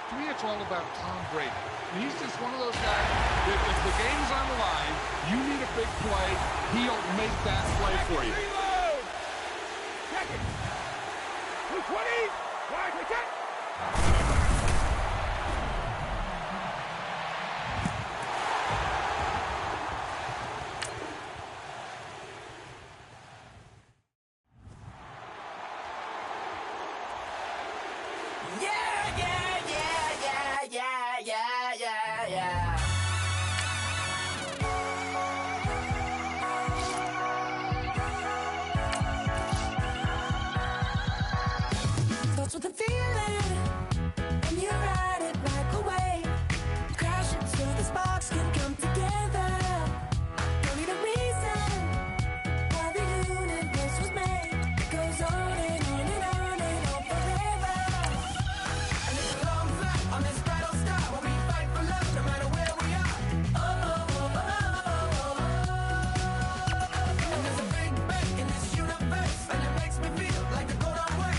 To me, it's all about Tom Brady. And he's just one of those guys that if the game's on the line, you need a big play, he'll make that play for you. Reload! Check it! 220! Wide, check! With the feeling, and you ride it like a wave, crashing so the sparks can come together. Don't need a reason why the universe was made. It goes on and on and on and on forever. And it's a long flight on this battle star where we fight for love no matter where we are. Oh, oh, oh, oh, oh. And there's a big bang in this universe, and it makes me feel like the go don't work.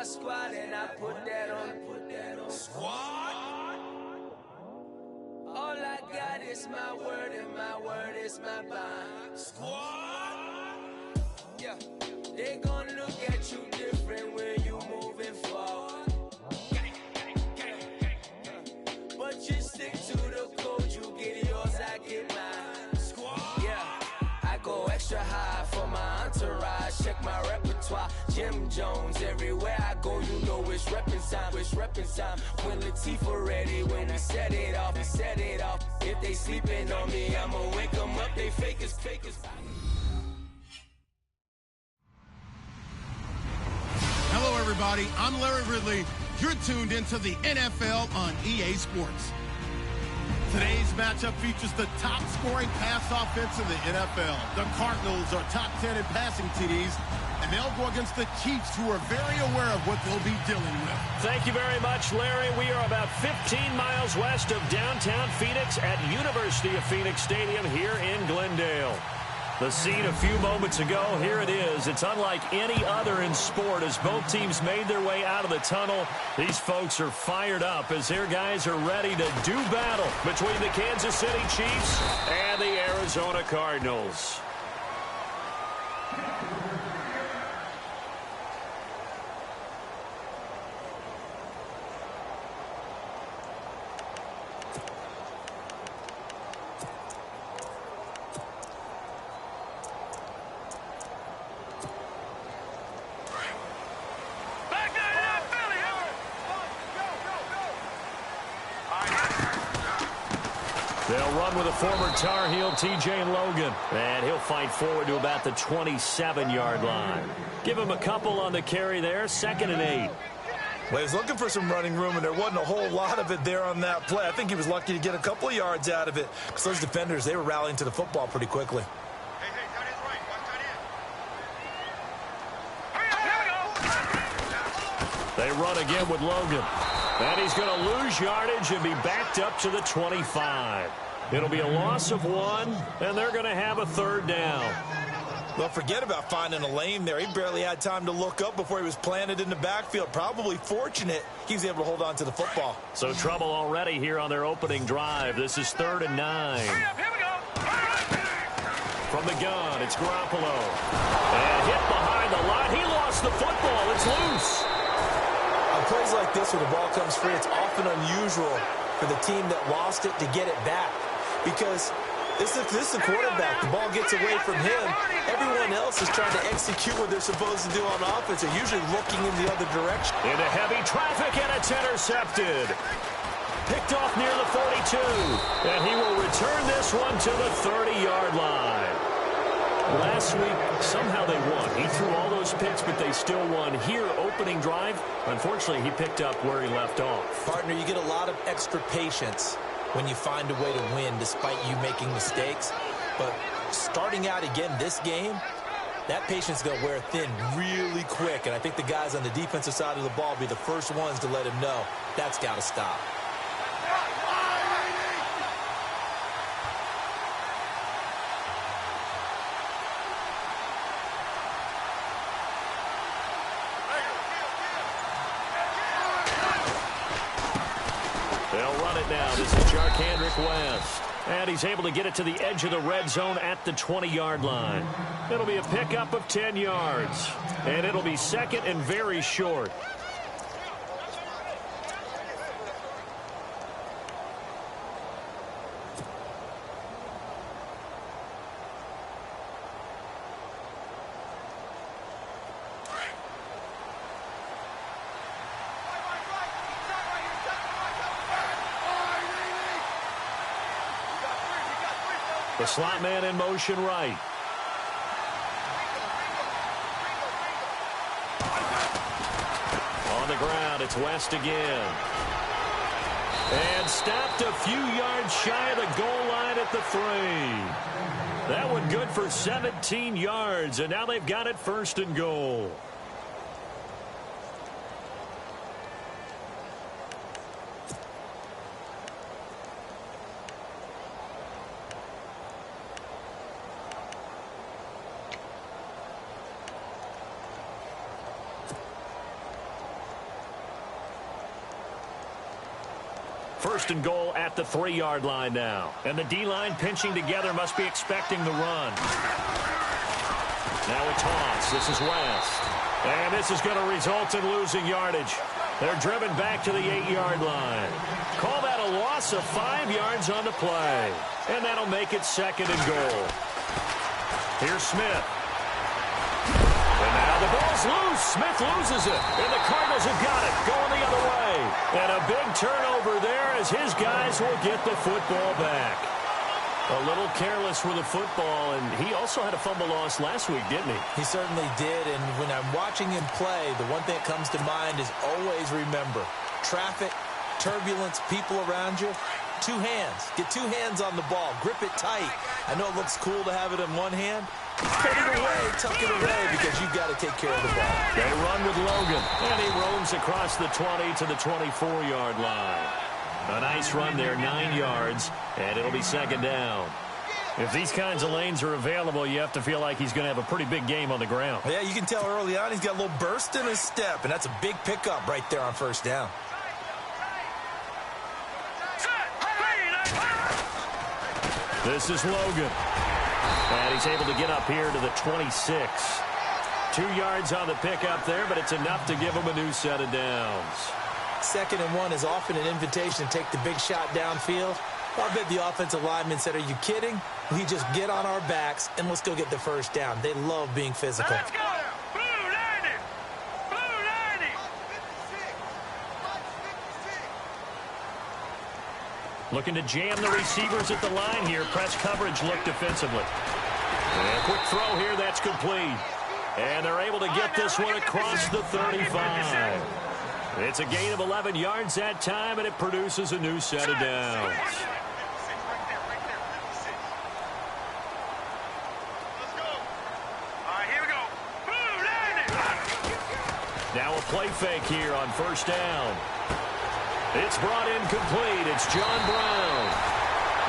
Squad and I put that on squad. All I got is my word and my word is my bond. Squad. Yeah, they gon' look at you different when you moving forward. But you stick to the code, you get yours, I get mine. Squad. Yeah, I go extra high for my entourage. Check my repertoire. Jim Jones, everywhere I go, you know it's reppin' time, it's reppin' time. When Latifah ready, when we set it off, we set it off. If they sleeping on me, I'ma wake them up, they fakers, fakers. Hello, everybody. I'm Larry Ridley. You're tuned into the NFL on EA Sports. Today's matchup features the top-scoring pass offense in the NFL. The Cardinals are top 10 in passing TDs, and they'll go against the Chiefs, who are very aware of what they'll be dealing with. Thank you very much, Larry. We are about 15 miles west of downtown Phoenix at University of Phoenix Stadium here in Glendale. The scene a few moments ago, here it is. It's unlike any other in sport as both teams made their way out of the tunnel. These folks are fired up as their guys are ready to do battle between the Kansas City Chiefs and the Arizona Cardinals. They'll run with a former Tar Heel, T.J. Logan. And he'll fight forward to about the 27-yard line. Give him a couple on the carry there, 2nd and 8. Well, he was looking for some running room, and there wasn't a whole lot of it there on that play. I think he was lucky to get a couple of yards out of it because those defenders, they were rallying to the football pretty quickly. They run again with Logan. And he's going to lose yardage and be backed up to the 25. It'll be a loss of 1, and they're going to have a 3rd down. Well, forget about finding a lane there. He barely had time to look up before he was planted in the backfield. Probably fortunate he was able to hold on to the football. So trouble already here on their opening drive. This is 3rd and 9. Here we go. From the gun, it's Garoppolo. And hit behind the line. He lost the football. It's loose. On plays like this where the ball comes free, it's often unusual for the team that lost it to get it back. Because this is a quarterback. The ball gets away from him. Everyone else is trying to execute what they're supposed to do on offense. They're usually looking in the other direction. Into heavy traffic, and it's intercepted. Picked off near the 42. And he will return this one to the 30-yard line. Last week, somehow they won. He threw all those picks, but they still won. Here, opening drive, unfortunately, he picked up where he left off. Partner, you get a lot of extra patience when you find a way to win despite you making mistakes. But starting out again this game, that patience is going to wear thin really quick. And I think the guys on the defensive side of the ball will be the first ones to let him know that's got to stop. Now, this is Jarkandrick West. And he's able to get it to the edge of the red zone at the 20-yard line. It'll be a pickup of 10 yards. And it'll be 2nd and very short. The slot man in motion right. On the ground, it's West again. And stopped a few yards shy of the goal line at the 3. That one good for 17 yards, and now they've got it 1st and goal. First and goal at the 3-yard line now. And the D-line pinching together must be expecting the run. Now a toss. This is West. And this is going to result in losing yardage. They're driven back to the 8-yard line. Call that a loss of 5 yards on the play. And that'll make it 2nd and goal. Here's Smith. And now the ball's loose. Smith loses it. And the Cardinals have got it. Going the other way. And a big turnover there as his guys will get the football back. A little careless with the football, and he also had a fumble loss last week, didn't he? He certainly did, and when I'm watching him play, the one thing that comes to mind is always remember, traffic, turbulence, people around you, 2 hands. Get 2 hands on the ball. Grip it tight. I know it looks cool to have it in one hand. Put it away, tuck it away, because you've got to take care of the ball. They run with Logan, and he roams across the 20 to the 24-yard line. A nice run there, 9 yards, and it'll be 2nd down. If these kinds of lanes are available, you have to feel like he's going to have a pretty big game on the ground. Yeah, you can tell early on he's got a little burst in his step, and that's a big pickup right there on first down. This is Logan. And he's able to get up here to the 26. 2 yards on the pickup there, but it's enough to give him a new set of downs. 2nd and 1 is often an invitation to take the big shot downfield. I bet the offensive lineman said, are you kidding? We just get on our backs and let's go get the first down. They love being physical. Let's go. Blue 90. Blue 90. Looking to jam the receivers at the line here. Press coverage look defensively. And a quick throw here. That's complete. And they're able to get this one across the 35. It's a gain of 11 yards that time, and it produces a new set of downs. Now a play fake here on first down. It's brought in complete. It's John Brown.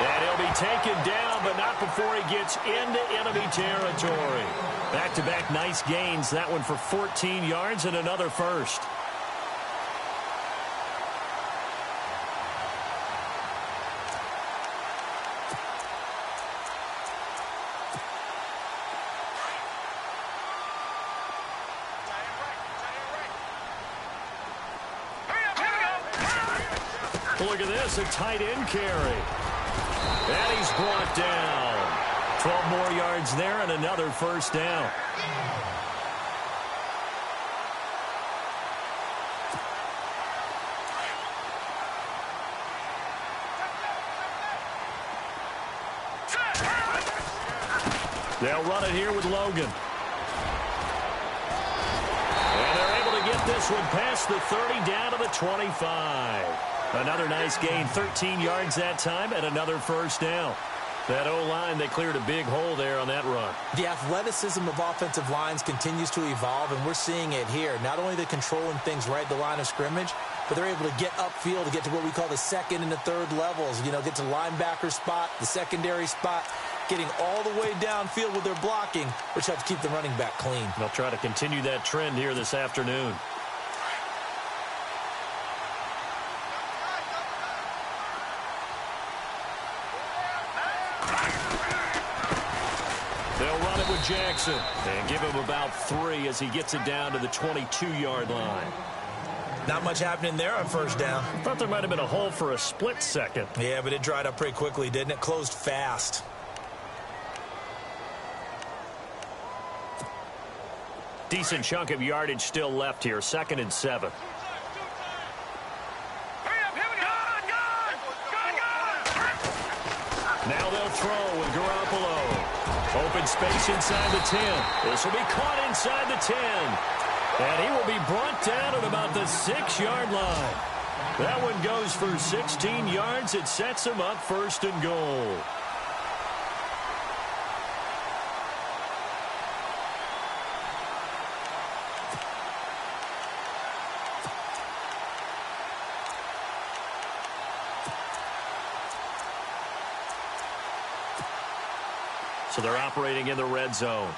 And he'll be taken down, but not before he gets into enemy territory. Back-to-back nice gains. That one for 14 yards and another first. Look at this, a tight end carry. And he's brought down. 12 more yards there and another first down. They'll run it here with Logan. And they're able to get this one past the 30 down to the 25. Another nice gain, 13 yards that time, and another first down. That O-line, they cleared a big hole there on that run. The athleticism of offensive lines continues to evolve, and we're seeing it here. Not only are they controlling things right at the line of scrimmage, but they're able to get upfield to get to what we call the 2nd and the 3rd levels. You know, get to the linebacker spot, the secondary spot, getting all the way downfield with their blocking, which helps keep the running back clean. They'll try to continue that trend here this afternoon. Jackson, and give him about 3 as he gets it down to the 22-yard line. Not much happening there on first down. Thought there might have been a hole for a split second. Yeah, but it dried up pretty quickly, didn't it? Closed fast. Decent chunk of yardage still left here. 2nd and 7. Now they'll throw with Garoppolo. Open space inside the 10. This will be caught inside the 10. And he will be brought down at about the 6-yard line. That one goes for 16 yards. It sets him up 1st and goal. So they're operating in the red zone.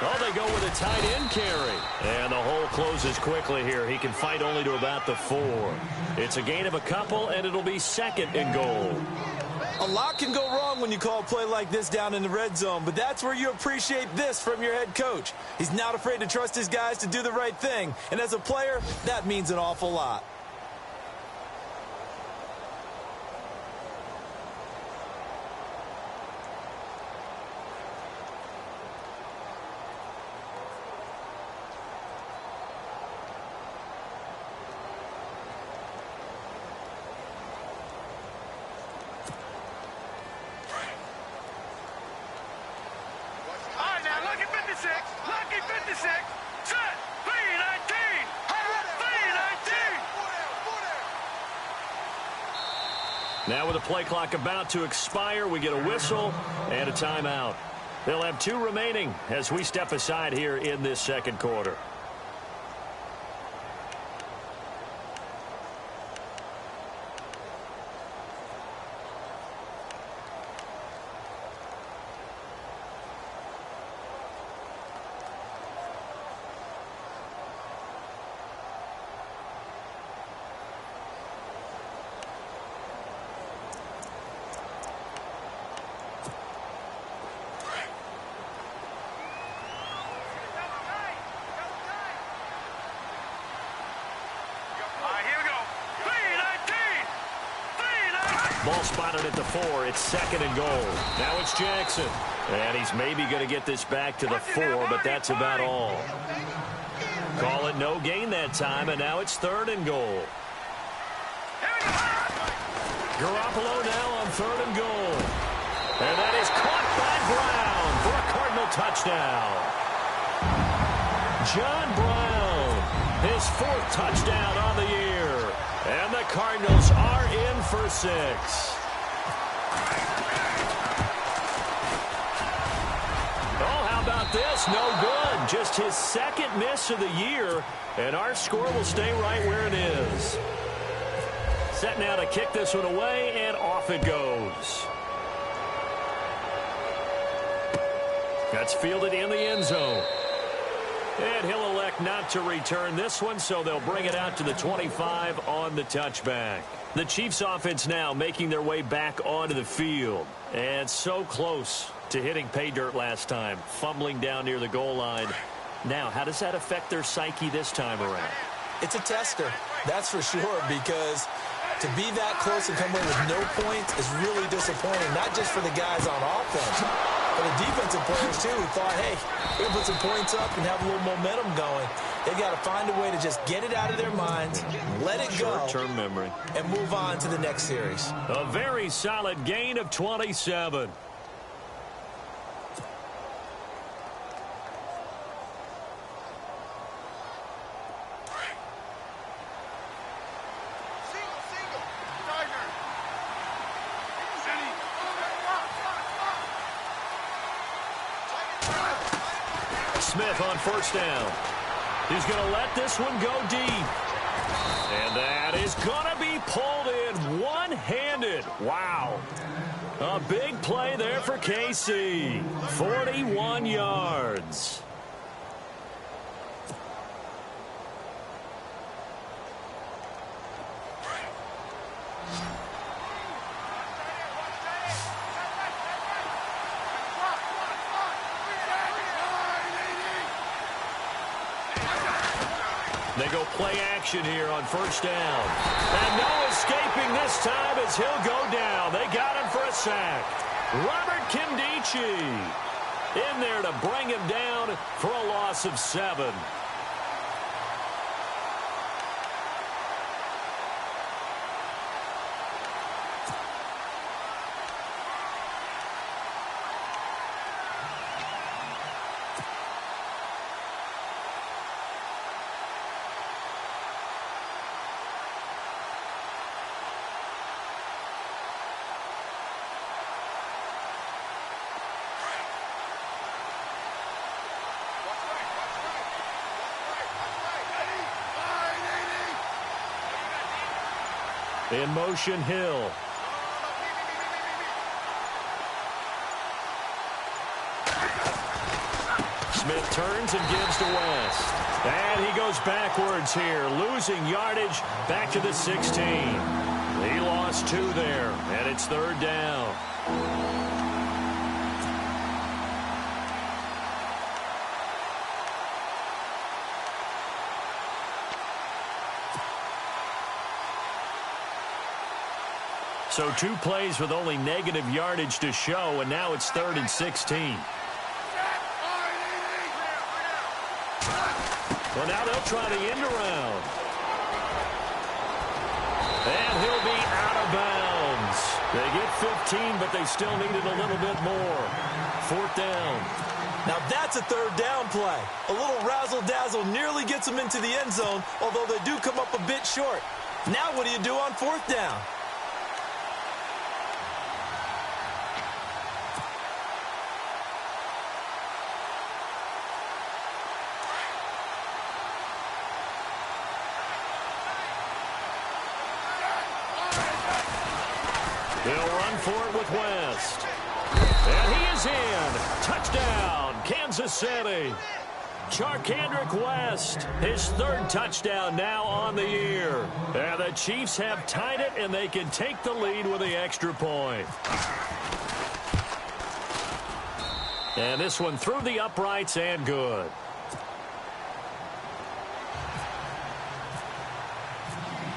Oh, they go with a tight end carry. And the hole closes quickly here. He can fight only to about the 4. It's a gain of a couple, and it'll be 2nd and goal. A lot can go wrong when you call a play like this down in the red zone, but that's where you appreciate this from your head coach. He's not afraid to trust his guys to do the right thing, and as a player, that means an awful lot. Lucky 56. Set. 319. 319. Now with the play clock about to expire, we get a whistle and a timeout. They'll have 2 remaining as we step aside here in this 2nd quarter. Ball spotted at the 4. It's 2nd and goal. Now it's Jackson. And he's maybe going to get this back to the 4, but that's about all. Call it no gain that time, and now it's 3rd and goal. Garoppolo now on 3rd and goal. And that is caught by Brown for a Cardinal touchdown. John Brown, his 4th touchdown on the year. And the Cardinals are in for 6. Oh, how about this? No good. Just his 2nd miss of the year. And our score will stay right where it is. Set now to kick this one away, and off it goes. That's fielded in the end zone. And he'll elect not to return this one, so they'll bring it out to the 25 on the touchback. The Chiefs offense now making their way back onto the field. And so close to hitting pay dirt last time, fumbling down near the goal line. Now, how does that affect their psyche this time around? It's a tester, that's for sure, because to be that close and come away with no points is really disappointing, not just for the guys on offense, but the defensive players, too, who thought, hey, we're going to put some points up and have a little momentum going. They've got to find a way to just get it out of their minds, let it go, short-term memory, and move on to the next series. A very solid gain of 27. Smith on 1st down. He's going to let this one go deep. And that is going to be pulled in one-handed. Wow. A big play there for KC. 41 yards. They go play action here on 1st down. And no escaping this time as he'll go down. They got him for a sack. Robert Kimdichie in there to bring him down for a loss of 7. In motion, Hill. Smith turns and gives to West. And he goes backwards here, losing yardage back to the 16. He lost 2 there, and it's 3rd down. So 2 plays with only negative yardage to show, and now it's 3rd and 16. Well, now they'll try the end around. And he'll be out of bounds. They get 15, but they still needed a little bit more. 4th down. Now that's a 3rd down play. A little razzle-dazzle nearly gets them into the end zone, although they do come up a bit short. Now what do you do on 4th down? They'll run for it with West. And he is in. Touchdown, Kansas City. Charkandrick West, his 3rd touchdown now on the year. And the Chiefs have tied it, and they can take the lead with the extra point. And this one through the uprights and good.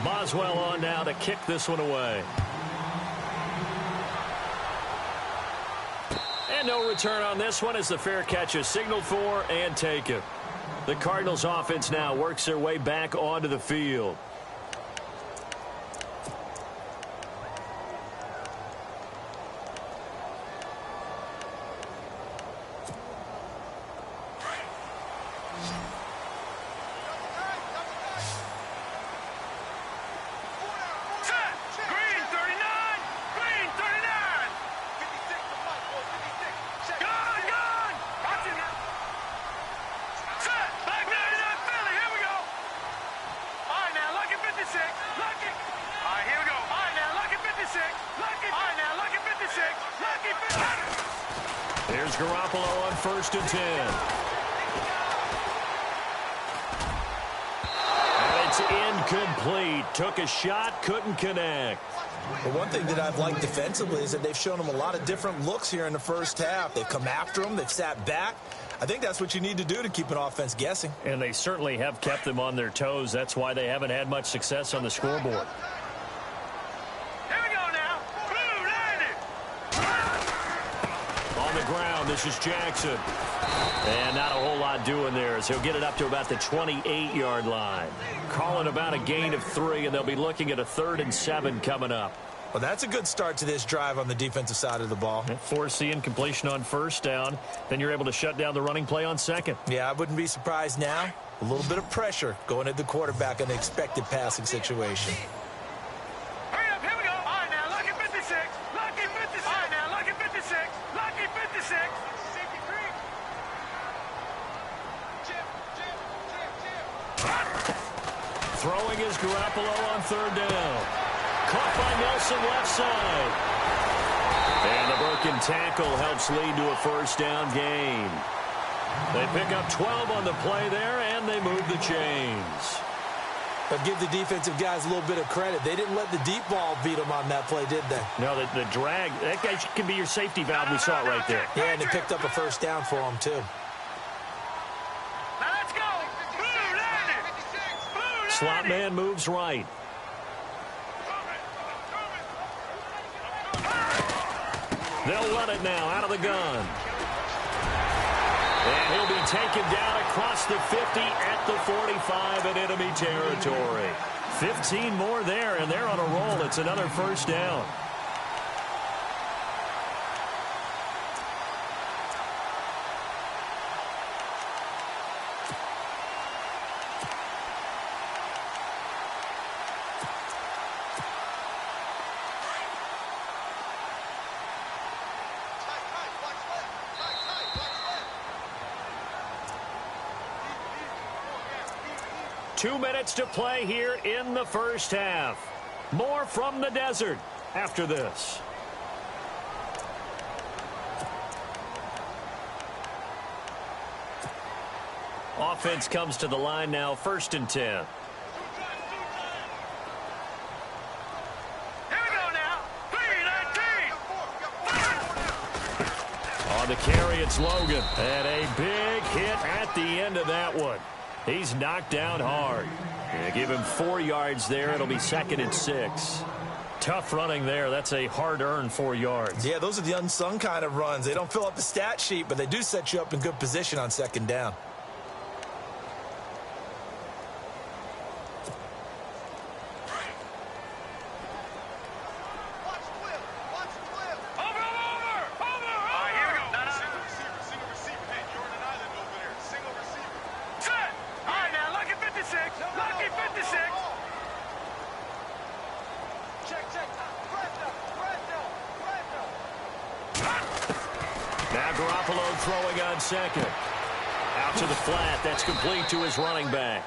Boswell on now to kick this one away. And no return on this one as the fair catch is signaled for and taken. The Cardinals offense now works their way back onto the field. Here's Garoppolo on 1st and 10. And it's incomplete. Took a shot, couldn't connect. Well, one thing that I've liked defensively is that they've shown them a lot of different looks here in the first half. They've come after them. They've sat back. I think that's what you need to do to keep an offense guessing. And they certainly have kept them on their toes. That's why they haven't had much success on the scoreboard. Ground. This is Jackson. And not a whole lot doing there as he'll get it up to about the 28-yard line. Calling about a gain of 3, and they'll be looking at a 3rd and 7 coming up. Well, that's a good start to this drive on the defensive side of the ball. Force the incompletion on 1st down. Then you're able to shut down the running play on 2nd. Yeah, I wouldn't be surprised now. A little bit of pressure going at the quarterback in the expected passing situation. Throwing is Garoppolo on 3rd down. Caught by Nelson left side. And the broken tackle helps lead to a 1st down gain. They pick up 12 on the play there, and they move the chains. But give the defensive guys a little bit of credit. They didn't let the deep ball beat them on that play, did they? No, the drag, that guy can be your safety valve. We saw it right there. Yeah, and they picked up a 1st down for them, too. Slot man moves right. They'll run it now out of the gun. And he'll be taken down across the 50 at the 45 in enemy territory. 15 more there, and they're on a roll. It's another 1st down. Two minutes to play here in the 1st half. More from the desert after this. Offense comes to the line now, 1st and 10. Here we go now. 3-19. On the carry, it's Logan. And a big hit at the end of that one. He's knocked down hard. And give him 4 yards there. It'll be 2nd and 6. Tough running there. That's a hard-earned 4 yards. Yeah, those are the unsung kind of runs. They don't fill up the stat sheet, but they do set you up in good position on 2nd down. Now Garoppolo throwing on 2nd. Out to the flat. That's complete to his running back.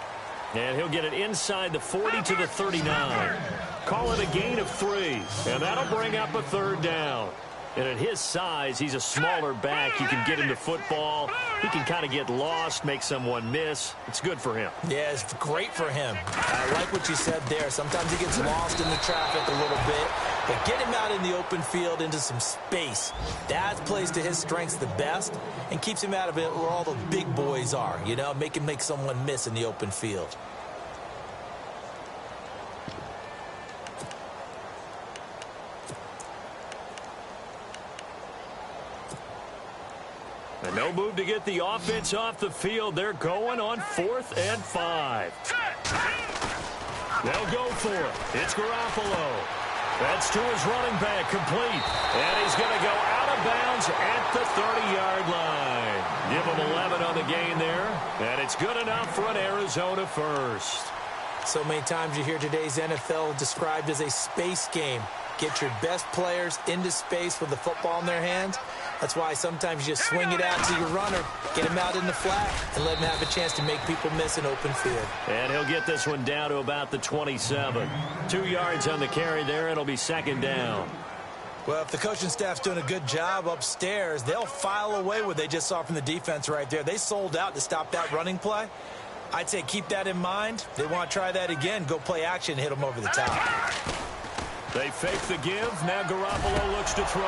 And he'll get it inside the 40 to the 39. Call it a gain of 3. And that'll bring up a 3rd down. And at his size, he's a smaller back. You can get him to football. He can kind of get lost, make someone miss. It's good for him. Yeah, it's great for him. I like what you said there. Sometimes he gets lost in the traffic a little bit. But get him out in the open field into some space. That plays to his strengths the best and keeps him out of it where all the big boys are. You know, make him make someone miss in the open field. No move to get the offense off the field. They're going on 4th and 5. They'll go for it. It's Garoppolo. That's to his running back, complete. And he's going to go out of bounds at the 30-yard line. Give him 11 on the gain there. And it's good enough for an Arizona first. So many times you hear today's NFL described as a space game. Get your best players into space with the football in their hands. That's why sometimes you just swing it out to your runner, get him out in the flat, and let him have a chance to make people miss an open field. And he'll get this one down to about the 27. 2 yards on the carry there. It'll be 2nd down. Well, if the coaching staff's doing a good job upstairs, they'll file away what they just saw from the defense right there. They sold out to stop that running play. I'd say keep that in mind. They want to try that again. Go play action, hit them over the top. They fake the give. Now Garoppolo looks to throw.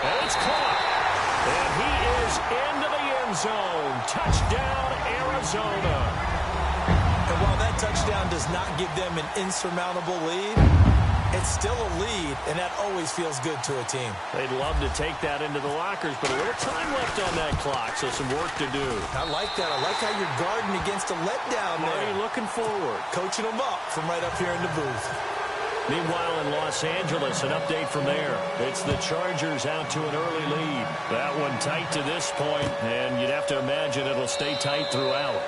And it's caught. And he is into the end zone. Touchdown, Arizona. And while that touchdown does not give them an insurmountable lead, it's still a lead, and that always feels good to a team. They'd love to take that into the lockers, but a little time left on that clock, so some work to do. I like that. I like how you're guarding against a letdown there. Marty looking forward. Coaching them up from right up here in the booth. Meanwhile, in Los Angeles, an update from there. It's the Chargers out to an early lead. That one tight to this point, and you'd have to imagine it'll stay tight throughout.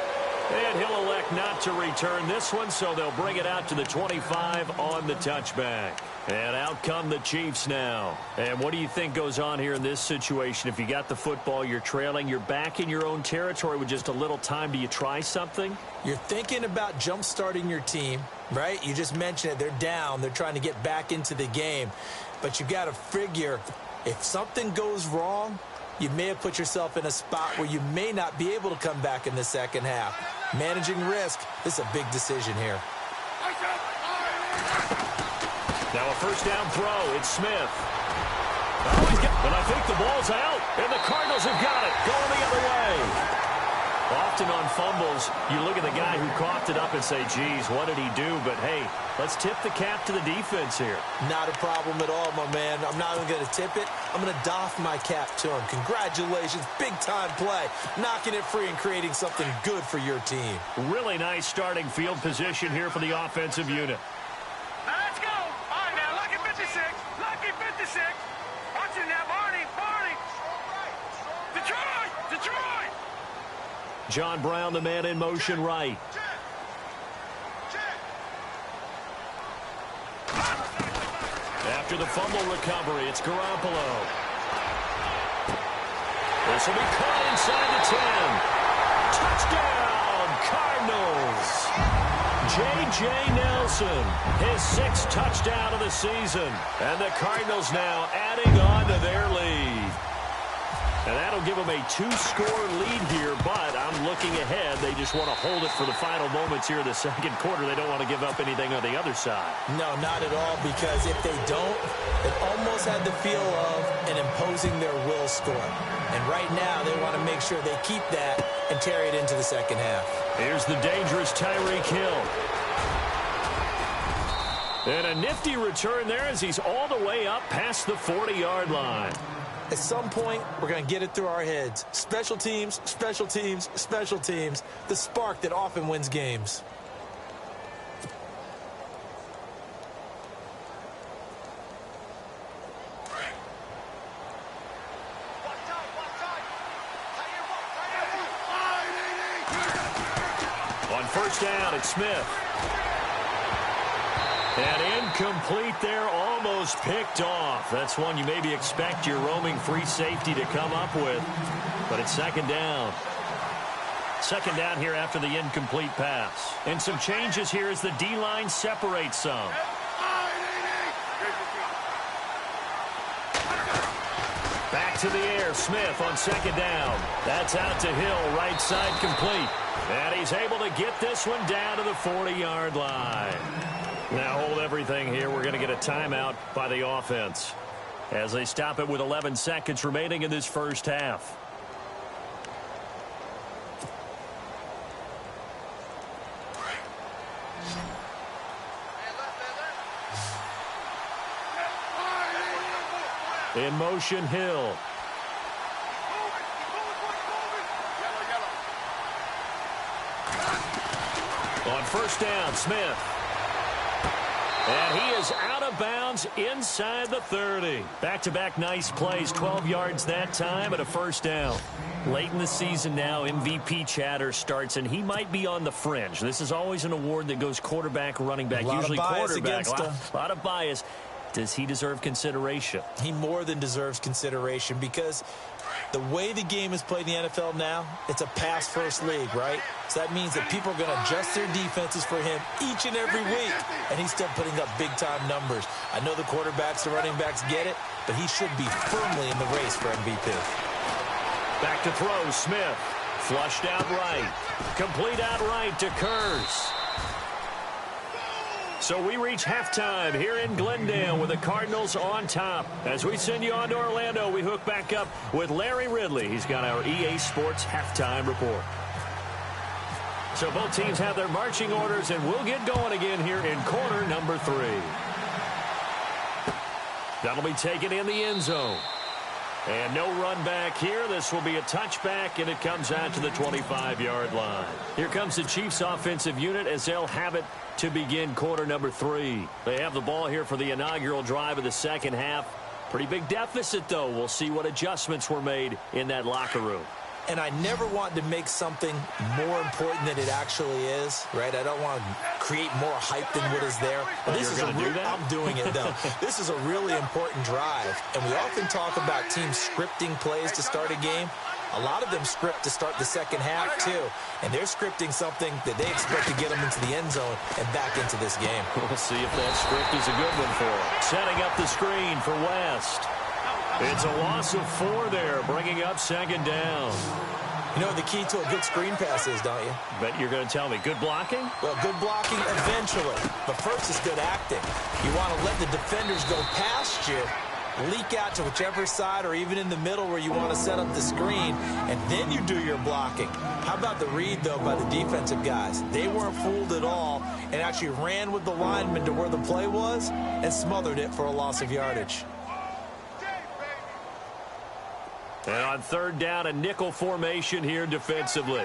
And he'll elect not to return this one, so they'll bring it out to the 25 on the touchback. And out come the Chiefs now. And what do you think goes on here in this situation? If you got the football, you're trailing, you're back in your own territory with just a little time. Do you try something? You're thinking about jump-starting your team, right? You just mentioned it. They're down. They're trying to get back into the game. But you got to figure if something goes wrong, you may have put yourself in a spot where you may not be able to come back in the second half. Managing risk is a big decision here. Now a first down throw. It's Smith. But I think the ball's out, and the Cardinals have got it. Going the other way. Often on fumbles, you look at the guy who coughed it up and say, geez, what did he do? But, hey, let's tip the cap to the defense here. Not a problem at all, my man. I'm not even going to tip it. I'm going to doff my cap to him. Congratulations. Big-time play. Knocking it free and creating something good for your team. Really nice starting field position here for the offensive unit. Now let's go. All right, now, lucky 56. Lucky 56. Watch it now, Barney. Barney. Detroit. Detroit. John Brown, the man in motion right. After the fumble recovery, it's Garoppolo. This will be caught inside the 10. Touchdown, Cardinals. J.J. Nelson, his 6th touchdown of the season. And the Cardinals now adding on to their lead. And that'll give them a 2-score lead here, but I'm looking ahead. They just want to hold it for the final moments here in the second quarter. They don't want to give up anything on the other side. No, not at all, because if they don't, it almost had the feel of an imposing their will score. And right now, they want to make sure they keep that and carry it into the second half. Here's the dangerous Tyreek Hill. And a nifty return there as he's all the way up past the 40-yard line. At some point, we're going to get it through our heads. Special teams, special teams, special teams. The spark that often wins games. On first down, it's Smith. And incomplete there, almost picked off. That's one you maybe expect your roaming free safety to come up with. But it's second down. Second down here after the incomplete pass. And some changes here as the D-line separates some. Back to the air, Smith on second down. That's out to Hill, right side complete. And he's able to get this one down to the 40-yard line. Now hold everything here. We're going to get a timeout by the offense as they stop it with 11 seconds remaining in this first half. In motion, Hill. On first down, Smith. And he is out of bounds inside the 30. Back-to-back nice plays, 12 yards that time and a first down. Late in the season now, MVP chatter starts, and he might be on the fringe. This is always an award that goes quarterback, running back, usually quarterback. A lot of bias. Does he deserve consideration? He more than deserves consideration because the way the game is played in the NFL now, it's a pass-first league, right? So that means that people are going to adjust their defenses for him each and every week, and he's still putting up big-time numbers. I know the quarterbacks, the running backs get it, but he should be firmly in the race for MVP. Back to throw, Smith. Flushed out right. Complete out right to Kurz. So we reach halftime here in Glendale with the Cardinals on top. As we send you on to Orlando, we hook back up with Larry Ridley. He's got our EA Sports halftime report. So both teams have their marching orders, and we'll get going again here in quarter number 3. That'll be taken in the end zone. And no run back here. This will be a touchback, and it comes out to the 25-yard line. Here comes the Chiefs offensive unit as they'll have it to begin quarter number 3. They have the ball here for the inaugural drive of the second half. Pretty big deficit, though. We'll see what adjustments were made in that locker room. And I never want to make something more important than it actually is, right? I don't want to create more hype than what is there. But this is I'm doing it, though. This is a really important drive. And we often talk about teams scripting plays to start a game. A lot of them script to start the second half, too. And they're scripting something that they expect to get them into the end zone and back into this game. We'll see if that script is a good one for them. Setting up the screen for West. It's a loss of 4 there, bringing up second down. You know what the key to a good screen pass is, don't you? Bet you're going to tell me. Good blocking? Well, good blocking eventually. But first is good acting. You want to let the defenders go past you, leak out to whichever side or even in the middle where you want to set up the screen, and then you do your blocking. How about the read, though, by the defensive guys? They weren't fooled at all and actually ran with the lineman to where the play was and smothered it for a loss of yardage. And on third down, a nickel formation here defensively.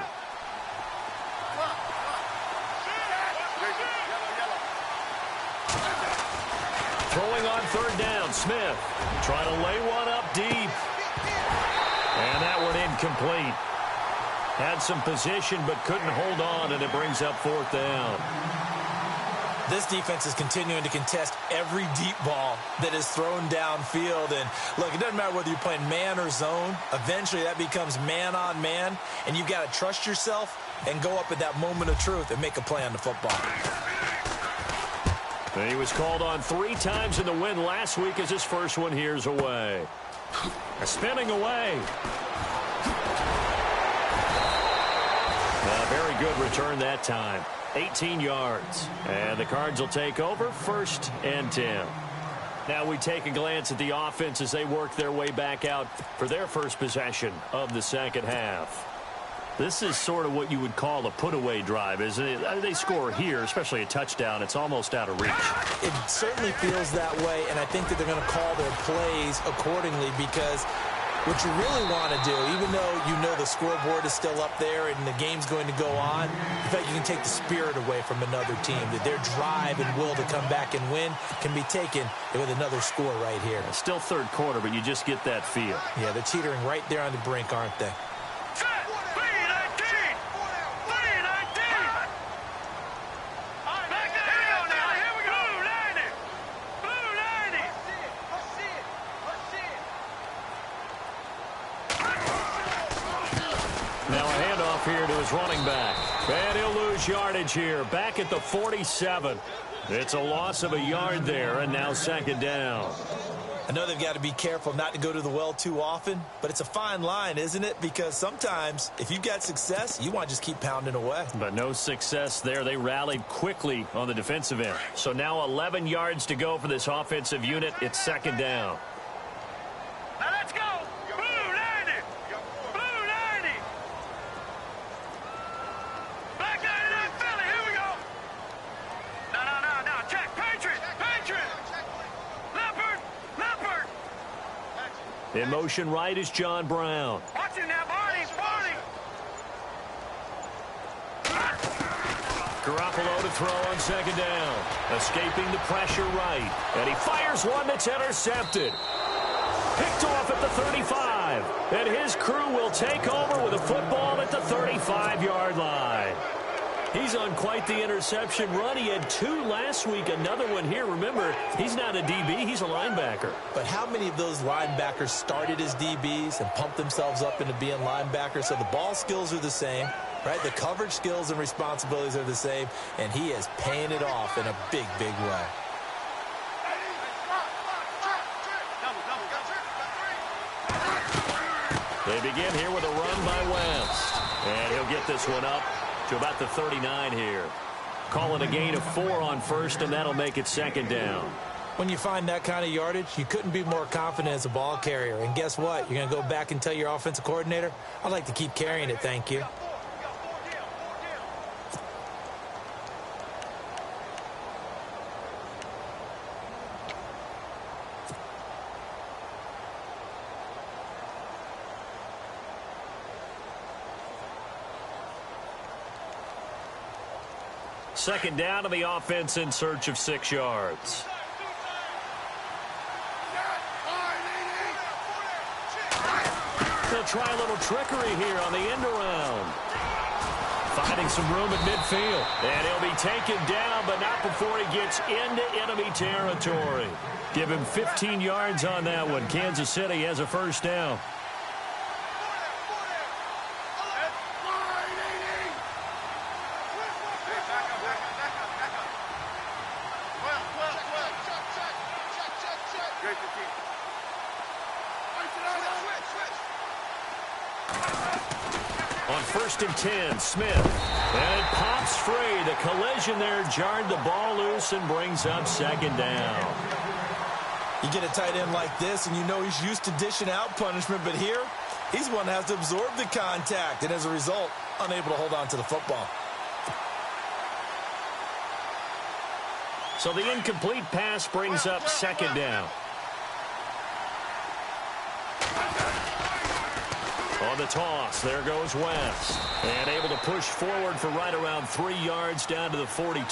Throwing on third down, Smith. Trying to lay one up deep. And that one incomplete. Had some position but couldn't hold on, and it brings up fourth down. This defense is continuing to contest every deep ball that is thrown downfield. And, look, it doesn't matter whether you're playing man or zone. Eventually, that becomes man-on-man, and you've got to trust yourself and go up at that moment of truth and make a play on the football. And he was called on 3 times in the win last week as his first one here's away. Spinning away. A very good return that time. 18 yards. And the Cards will take over, first and 10. Now we take a glance at the offense as they work their way back out for their first possession of the second half. This is sort of what you would call a put-away drive, isn't it? They score here, especially a touchdown. It's almost out of reach. It certainly feels that way, and I think that they're going to call their plays accordingly because what you really want to do, even though you know the scoreboard is still up there and the game's going to go on, in fact, you can take the spirit away from another team, that their drive and will to come back and win can be taken with another score right here. Still third quarter, but you just get that feel. Yeah, they're teetering right there on the brink, aren't they? Here to his running back. And he'll lose yardage here. Back at the 47. It's a loss of a yard there, and now second down. I know they've got to be careful not to go to the well too often, but it's a fine line, isn't it? Because sometimes, if you've got success, you want to just keep pounding away. But no success there. They rallied quickly on the defensive end. So now 11 yards to go for this offensive unit. It's second down. Now let's go. Blue 90. Blue 90. Black 99 Philly. Here we go. No. Check. Patriot. Leopard. In motion right is John Brown. Watch it now, Barney. Garoppolo to throw on second down. Escaping the pressure right. And he fires one that's intercepted. Picked off at the 35. And his crew will take over with a football at the 35-yard line. He's on quite the interception run. He had 2 last week, another one here. Remember, he's not a DB, he's a linebacker. But how many of those linebackers started as DBs and pumped themselves up into being linebackers? So the ball skills are the same, right? The coverage skills and responsibilities are the same, and he is paying it off in a big, big way. They begin here with a run by West. And he'll get this one up to about the 39 here. Calling a gain of 4 on first, and that'll make it second down. When you find that kind of yardage, you couldn't be more confident as a ball carrier. And guess what? You're going to go back and tell your offensive coordinator, I'd like to keep carrying it, thank you. Second down to the offense in search of 6 yards. They'll try a little trickery here on the end around. Finding some room at midfield. And he'll be taken down, but not before he gets into enemy territory. Give him 15 yards on that one. Kansas City has a first down. On 1st and 10, Smith. And it pops free. The collision there jarred the ball loose and brings up second down. You get a tight end like this, and you know he's used to dishing out punishment, but here, he's the one that has to absorb the contact, and as a result, unable to hold on to the football. So the incomplete pass brings up second down. On the toss, there goes West. And able to push forward for right around 3 yards down to the 42.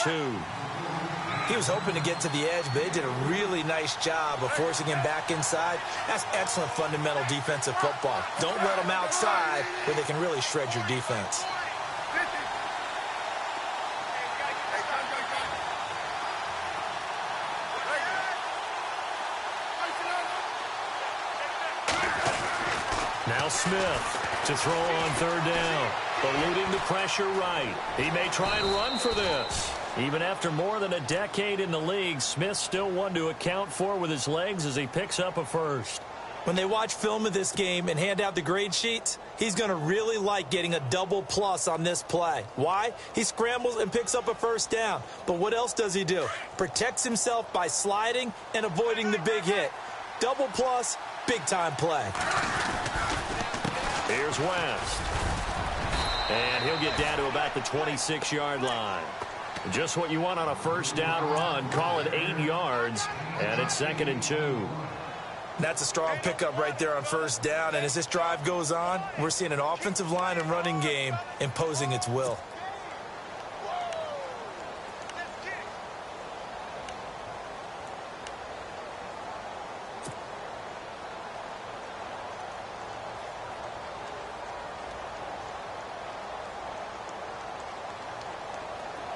He was hoping to get to the edge, but they did a really nice job of forcing him back inside. That's excellent fundamental defensive football. Don't let them outside where they can really shred your defense. Now Smith to throw on 3rd down. Eluding the pressure right. He may try and run for this. Even after more than a decade in the league, Smith still one to account for with his legs as he picks up a first. When they watch film of this game and hand out the grade sheets, he's going to really like getting a double plus on this play. Why? He scrambles and picks up a first down. But what else does he do? Protects himself by sliding and avoiding the big hit. Double plus, big-time play. Here's West. And he'll get down to about the 26-yard line. Just what you want on a first down run. Call it 8 yards, and it's 2nd and 2. That's a strong pickup right there on first down. And as this drive goes on, we're seeing an offensive line and running game imposing its will.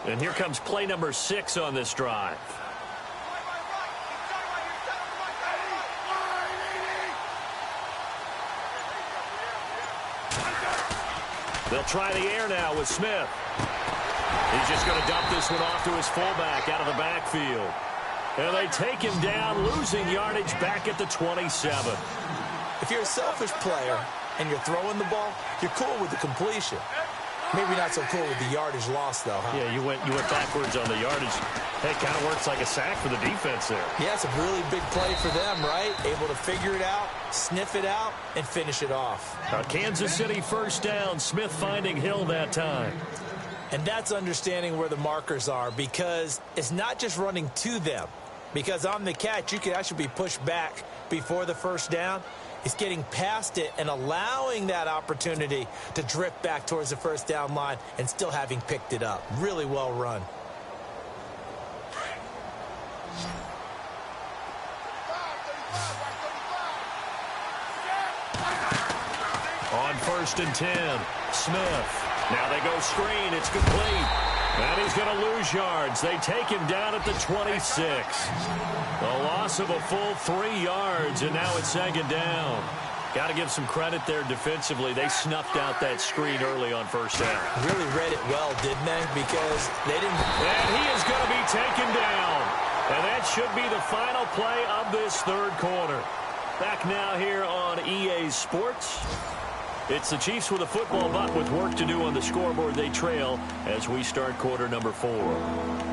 And here comes play number 6 on this drive. They'll try the air now with Smith. He's just going to dump this one off to his fullback out of the backfield. And they take him down, losing yardage back at the 27. If you're a selfish player and you're throwing the ball, you're cool with the completion. Maybe not so cool with the yardage loss, though, huh? Yeah, you went backwards on the yardage. Hey, kind of works like a sack for the defense there. Yeah, it's a really big play for them, right? Able to figure it out, sniff it out, and finish it off. A Kansas City first down. Smith finding Hill that time. And that's understanding where the markers are, because it's not just running to them. Because on the catch, you could actually be pushed back before the first down. He's getting past it and allowing that opportunity to drift back towards the first down line and still having picked it up. Really well run. On 1st and 10, Smith. Now they go screen. It's complete. And he's going to lose yards. They take him down at the 26. A loss of a full 3 yards, and now it's 2nd down. Got to give some credit there defensively. They snuffed out that screen early on 1st down. Really read it well, didn't they? Because they didn't... And he is going to be taken down. And that should be the final play of this 3rd quarter. Back now here on EA Sports. It's the Chiefs with a football, but with work to do on the scoreboard. They trail as we start quarter number 4.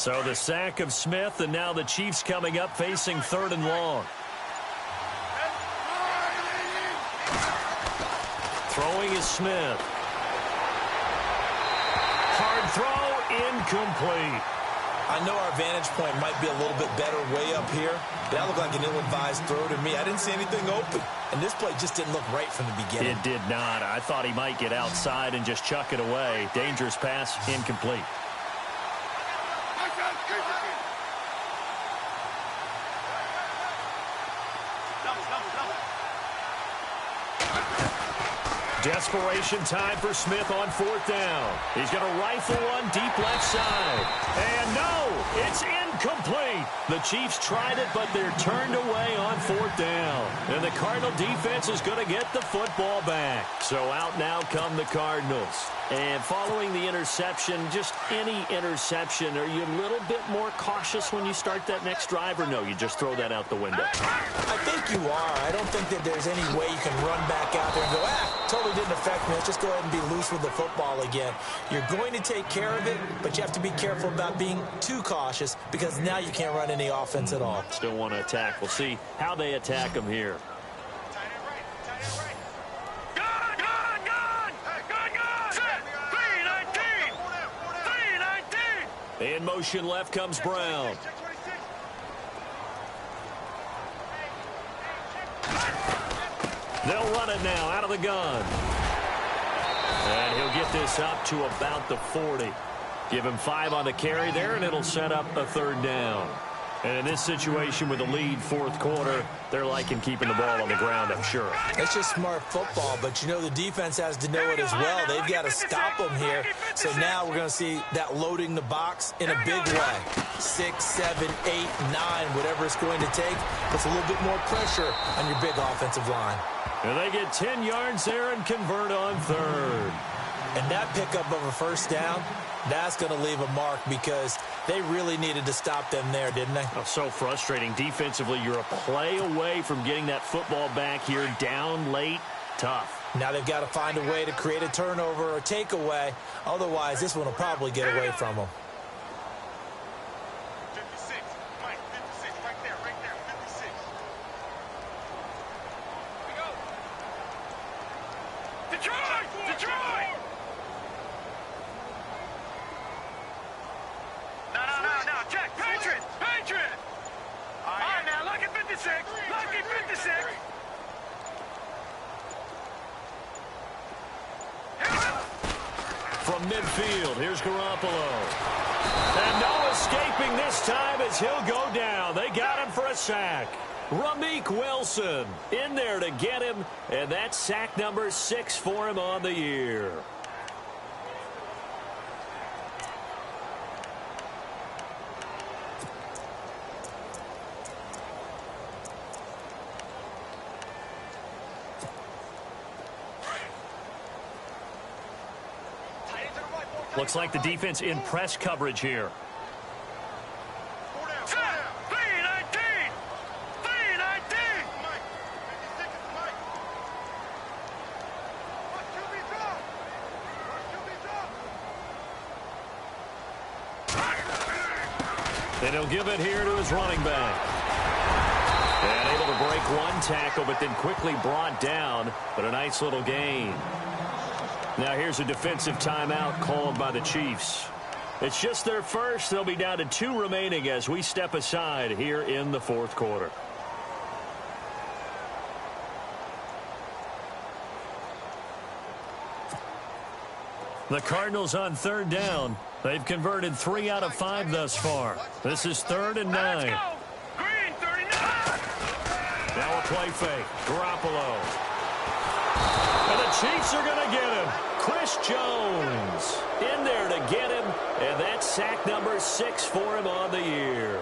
So the sack of Smith, and now the Chiefs coming up facing 3rd and long. Throwing is Smith. Hard throw, incomplete. I know our vantage point might be a little bit better way up here. That looked like an ill-advised throw to me. I didn't see anything open. And this play just didn't look right from the beginning. It did not. I thought he might get outside and just chuck it away. Dangerous pass, incomplete. Desperation time for Smith on 4th down. He's going to rifle one deep left side. And no, it's incomplete. The Chiefs tried it, but they're turned away on 4th down. And the Cardinal defense is going to get the football back. So out now come the Cardinals. And following the interception, just any interception, are you a little bit more cautious when you start that next drive, or no, you just throw that out the window? I think you are. I don't think that there's any way you can run back out there and go, totally didn't affect me. Let's just go ahead and be loose with the football again. You're going to take care of it, but you have to be careful about being too cautious because now you can't run any offense at all. Still want to attack. We'll see how they attack them here. In motion left comes Brown. They'll run it now out of the gun. And he'll get this up to about the 40. Give him 5 on the carry there, and it'll set up a 3rd down. And in this situation with a lead 4th quarter, they're liking keeping the ball on the ground, I'm sure. It's just smart football, but you know the defense has to know it as well. They've got to stop them here. So now we're going to see that loading the box in a big way. 6, 7, 8, 9, whatever it's going to take, puts a little bit more pressure on your big offensive line. And they get 10 yards there and convert on 3rd. And that pickup of a 1st down, that's going to leave a mark because they really needed to stop them there, didn't they? Oh, so frustrating. Defensively, you're a play away from getting that football back here down late. Tough. Now they've got to find a way to create a turnover or takeaway. Otherwise, this one will probably get away from them. 56. Mike, 56. Right there, 56. Here we go. Detroit! No, check. Patriot! All right, now, lucky 56. Lucky 56. From midfield, here's Garoppolo. And no escaping this time as he'll go down. They got him for a sack. Ramik Wilson in there to get him, and that's sack number 6 for him on the year. Looks like the defense in press coverage here. And he'll give it here to his running back. And able to break one tackle, but then quickly brought down. But a nice little gain. Now here's a defensive timeout called by the Chiefs. It's just their first. They'll be down to 2 remaining as we step aside here in the fourth quarter. The Cardinals on 3rd down. They've converted 3 out of 5 thus far. This is 3rd and 9. Green, 39. Now a play fake. Garoppolo. And the Chiefs are going to get him. Chris Jones in there to get him. And that's sack number 6 for him on the year.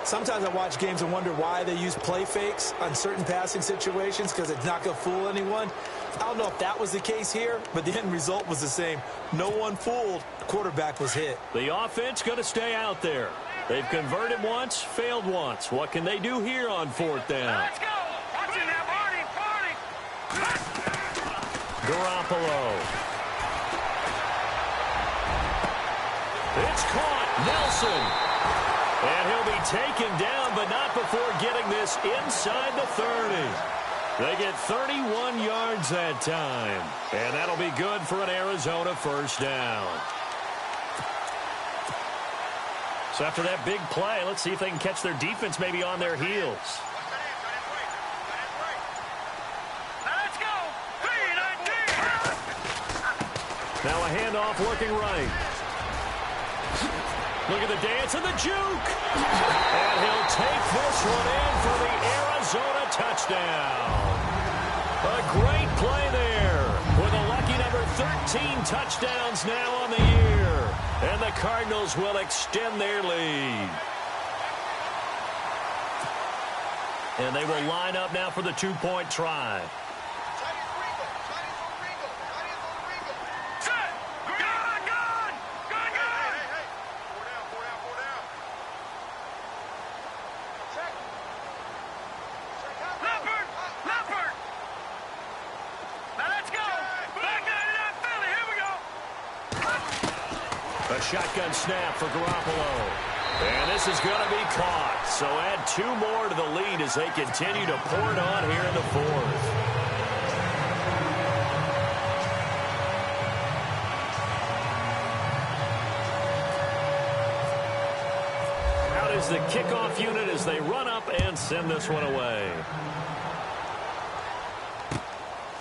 Sometimes I watch games and wonder why they use play fakes on certain passing situations, because it's not going to fool anyone. I don't know if that was the case here, but the end result was the same. No one fooled. The quarterback was hit. The offense going to stay out there. They've converted once, failed once. What can they do here on 4th down? Let's go. Watch it now, Barney. Garoppolo. It's caught. Nelson. And he'll be taken down, but not before getting this inside the 30. They get 31 yards that time. And that'll be good for an Arizona first down. So after that big play, let's see if they can catch their defense maybe on their heels. Let's go. 3-19. Now a handoff working right. Look at the dance and the juke. And he'll take this one in for the Arizona touchdown. A great play there with a lucky number 13 touchdowns now on the year. And the Cardinals will extend their lead. And they will line up now for the 2-point try. A shotgun snap for Garoppolo. And this is going to be caught. So add 2 more to the lead as they continue to pour it on here in the 4th. Out is the kickoff unit as they run up and send this one away.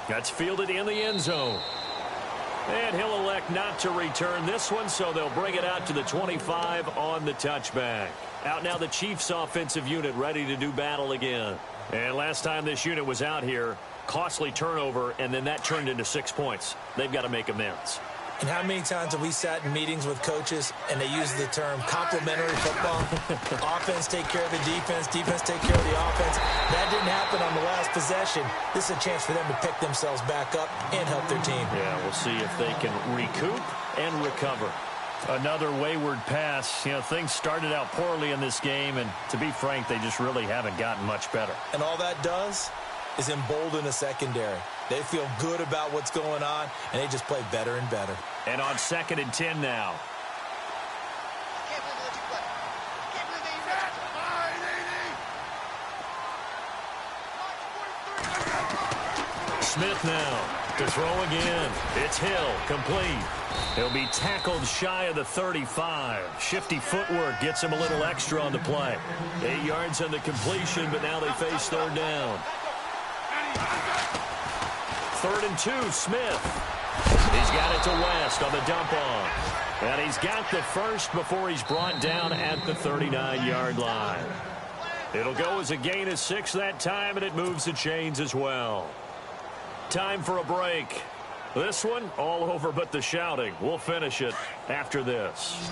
That's fielded in the end zone. And he'll elect not to return this one, so they'll bring it out to the 25 on the touchback. Out now the Chiefs offensive unit ready to do battle again. And last time this unit was out here, costly turnover, and then that turned into 6 points. They've got to make amends. And how many times have we sat in meetings with coaches and they use the term complementary football? Offense take care of the defense, defense take care of the offense. That didn't happen on the last possession. This is a chance for them to pick themselves back up and help their team. Yeah, we'll see if they can recoup and recover. Another wayward pass. You know, things started out poorly in this game, and to be frank, they just really haven't gotten much better. And all that does is embolden the secondary. They feel good about what's going on, and they just play better and better. And on 2nd and 10 now. Smith now to throw again. It's Hill, complete. He'll be tackled shy of the 35. Shifty footwork gets him a little extra on the play. 8 yards on the completion, but now they face 3rd down. 3rd and 2, Smith. He's got it to West on the dump off. And he's got the first before he's brought down at the 39-yard line. It'll go as a gain of 6 that time, and it moves the chains as well. Time for a break. This one, all over but the shouting. We'll finish it after this.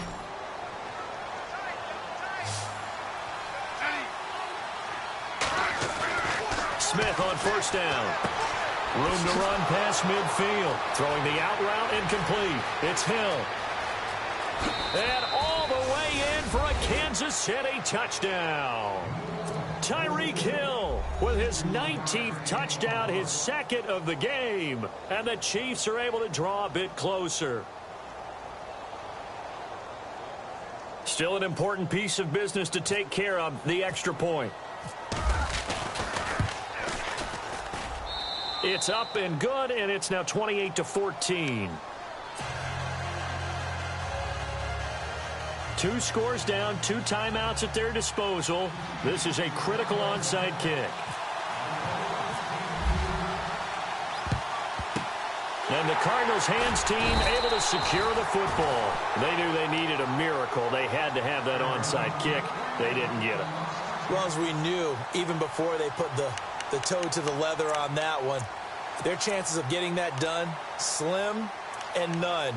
Smith on 1st down. Room to run past midfield. Throwing the out route incomplete. It's Hill. And all the way in for a Kansas City touchdown. Tyreek Hill with his 19th touchdown, his 2nd of the game. And the Chiefs are able to draw a bit closer. Still an important piece of business to take care of, the extra point. It's up and good, and it's now 28-14. 2 scores down, 2 timeouts at their disposal. This is a critical onside kick. And the Cardinals' hands team able to secure the football. They knew they needed a miracle. They had to have that onside kick. They didn't get it. Well, as we knew, even before they put the toe to the leather on that one, their chances of getting that done, slim and none.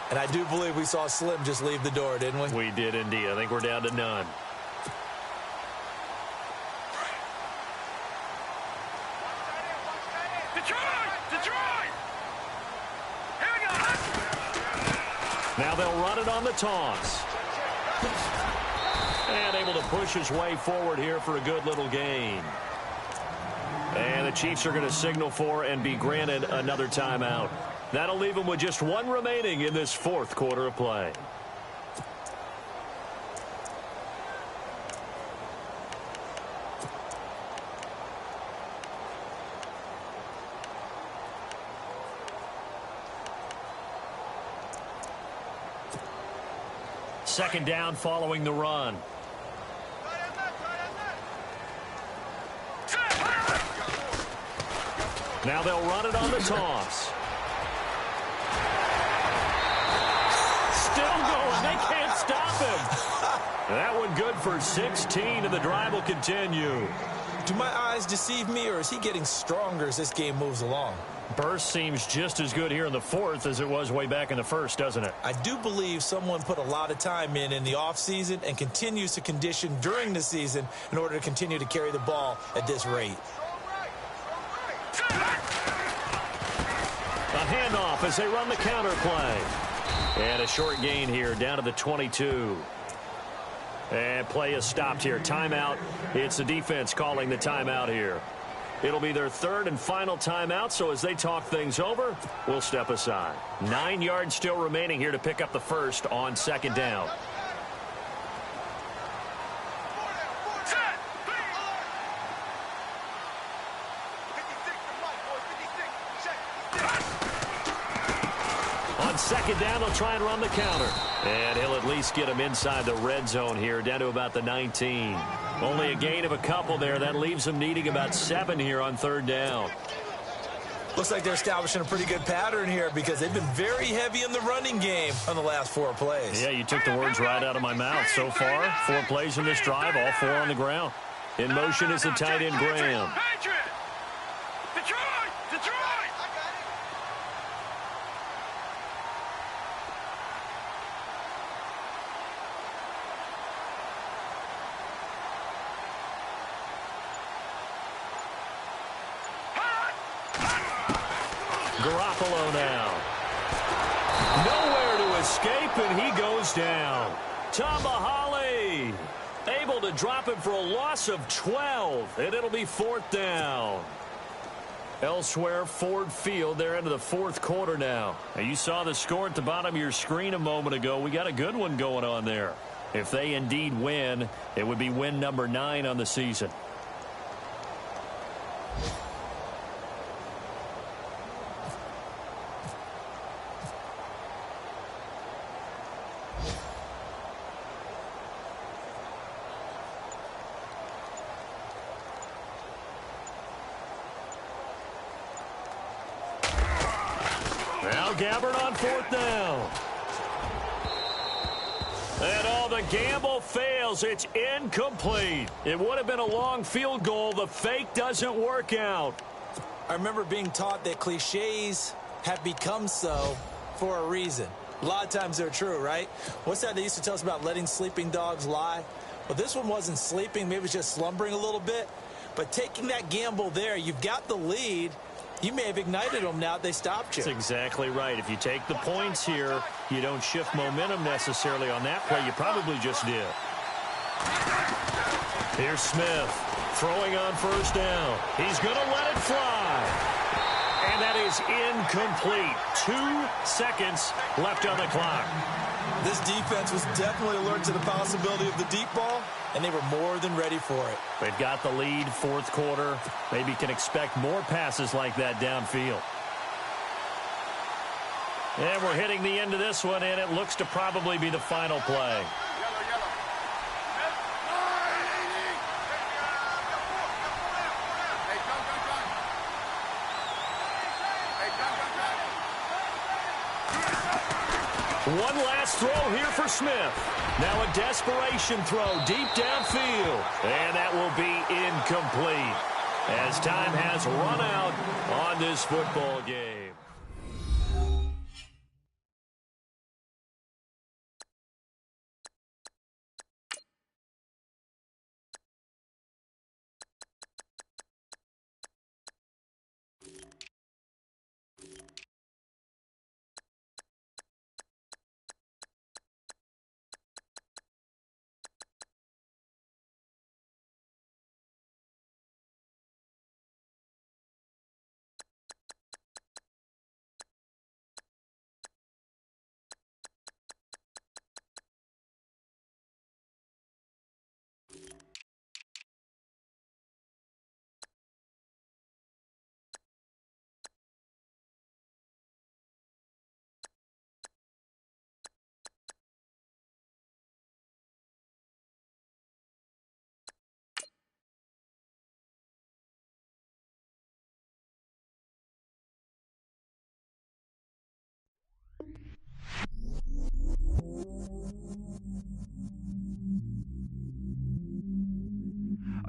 And I do believe we saw Slim just leave the door, didn't we? We did indeed. I think we're down to none. Detroit! Here we go. Now they'll run it on the toss. And able to push his way forward here for a good little gain. And the Chiefs are going to signal for and be granted another timeout. That'll leave them with just 1 remaining in this 4th quarter of play. Second down following the run. Now they'll run it on the toss. Still going. They can't stop him. That one good for 16, and the drive will continue. Do my eyes deceive me, or is he getting stronger as this game moves along? Burst seems just as good here in the 4th as it was way back in the 1st, doesn't it? I do believe someone put a lot of time in the offseason and continues to condition during the season in order to continue to carry the ball at this rate. A handoff as they run the counter play. And a short gain here down to the 22. And play is stopped here. Timeout. It's the defense calling the timeout here. It'll be their 3rd and final timeout, so as they talk things over, we'll step aside. 9 yards still remaining here to pick up the 1st on 2nd down. On 2nd down, they'll try and run the counter. And he'll at least get him inside the red zone here, down to about the 19. Only a gain of a couple there. That leaves them needing about 7 here on 3rd down. Looks like they're establishing a pretty good pattern here because they've been very heavy in the running game on the last 4 plays. Yeah, you took the words right out of my mouth. So far, 4 plays in this drive, all 4 on the ground. In motion is the tight end, Graham. Detroit! Garoppolo now. Nowhere to escape, and he goes down. Tamahali able to drop him for a loss of 12, and it'll be 4th down. Elsewhere, Ford Field, they're into the 4th quarter now. You saw the score at the bottom of your screen a moment ago. We got a good one going on there. If they indeed win, it would be win number 9 on the season. Now Gabbard on 4th down. And all the gamble fails. It's incomplete. It would have been a long field goal. The fake doesn't work out. I remember being taught that cliches have become so for a reason. A lot of times they're true, right? What's that they used to tell us about letting sleeping dogs lie? Well, this one wasn't sleeping. Maybe it was just slumbering a little bit. But taking that gamble there, you've got the lead. You may have ignited them now that they stopped you. That's exactly right. If you take the points here, you don't shift momentum necessarily on that play. You probably just did. Here's Smith throwing on 1st down. He's going to let it fly. And that is incomplete. 2 seconds left on the clock. This defense was definitely alert to the possibility of the deep ball, and they were more than ready for it. They've got the lead, fourth quarter. Maybe can expect more passes like that downfield. And we're hitting the end of this one, and it looks to probably be the final play. One last throw here for Smith. Now a desperation throw deep downfield. And that will be incomplete as time has run out on this football game.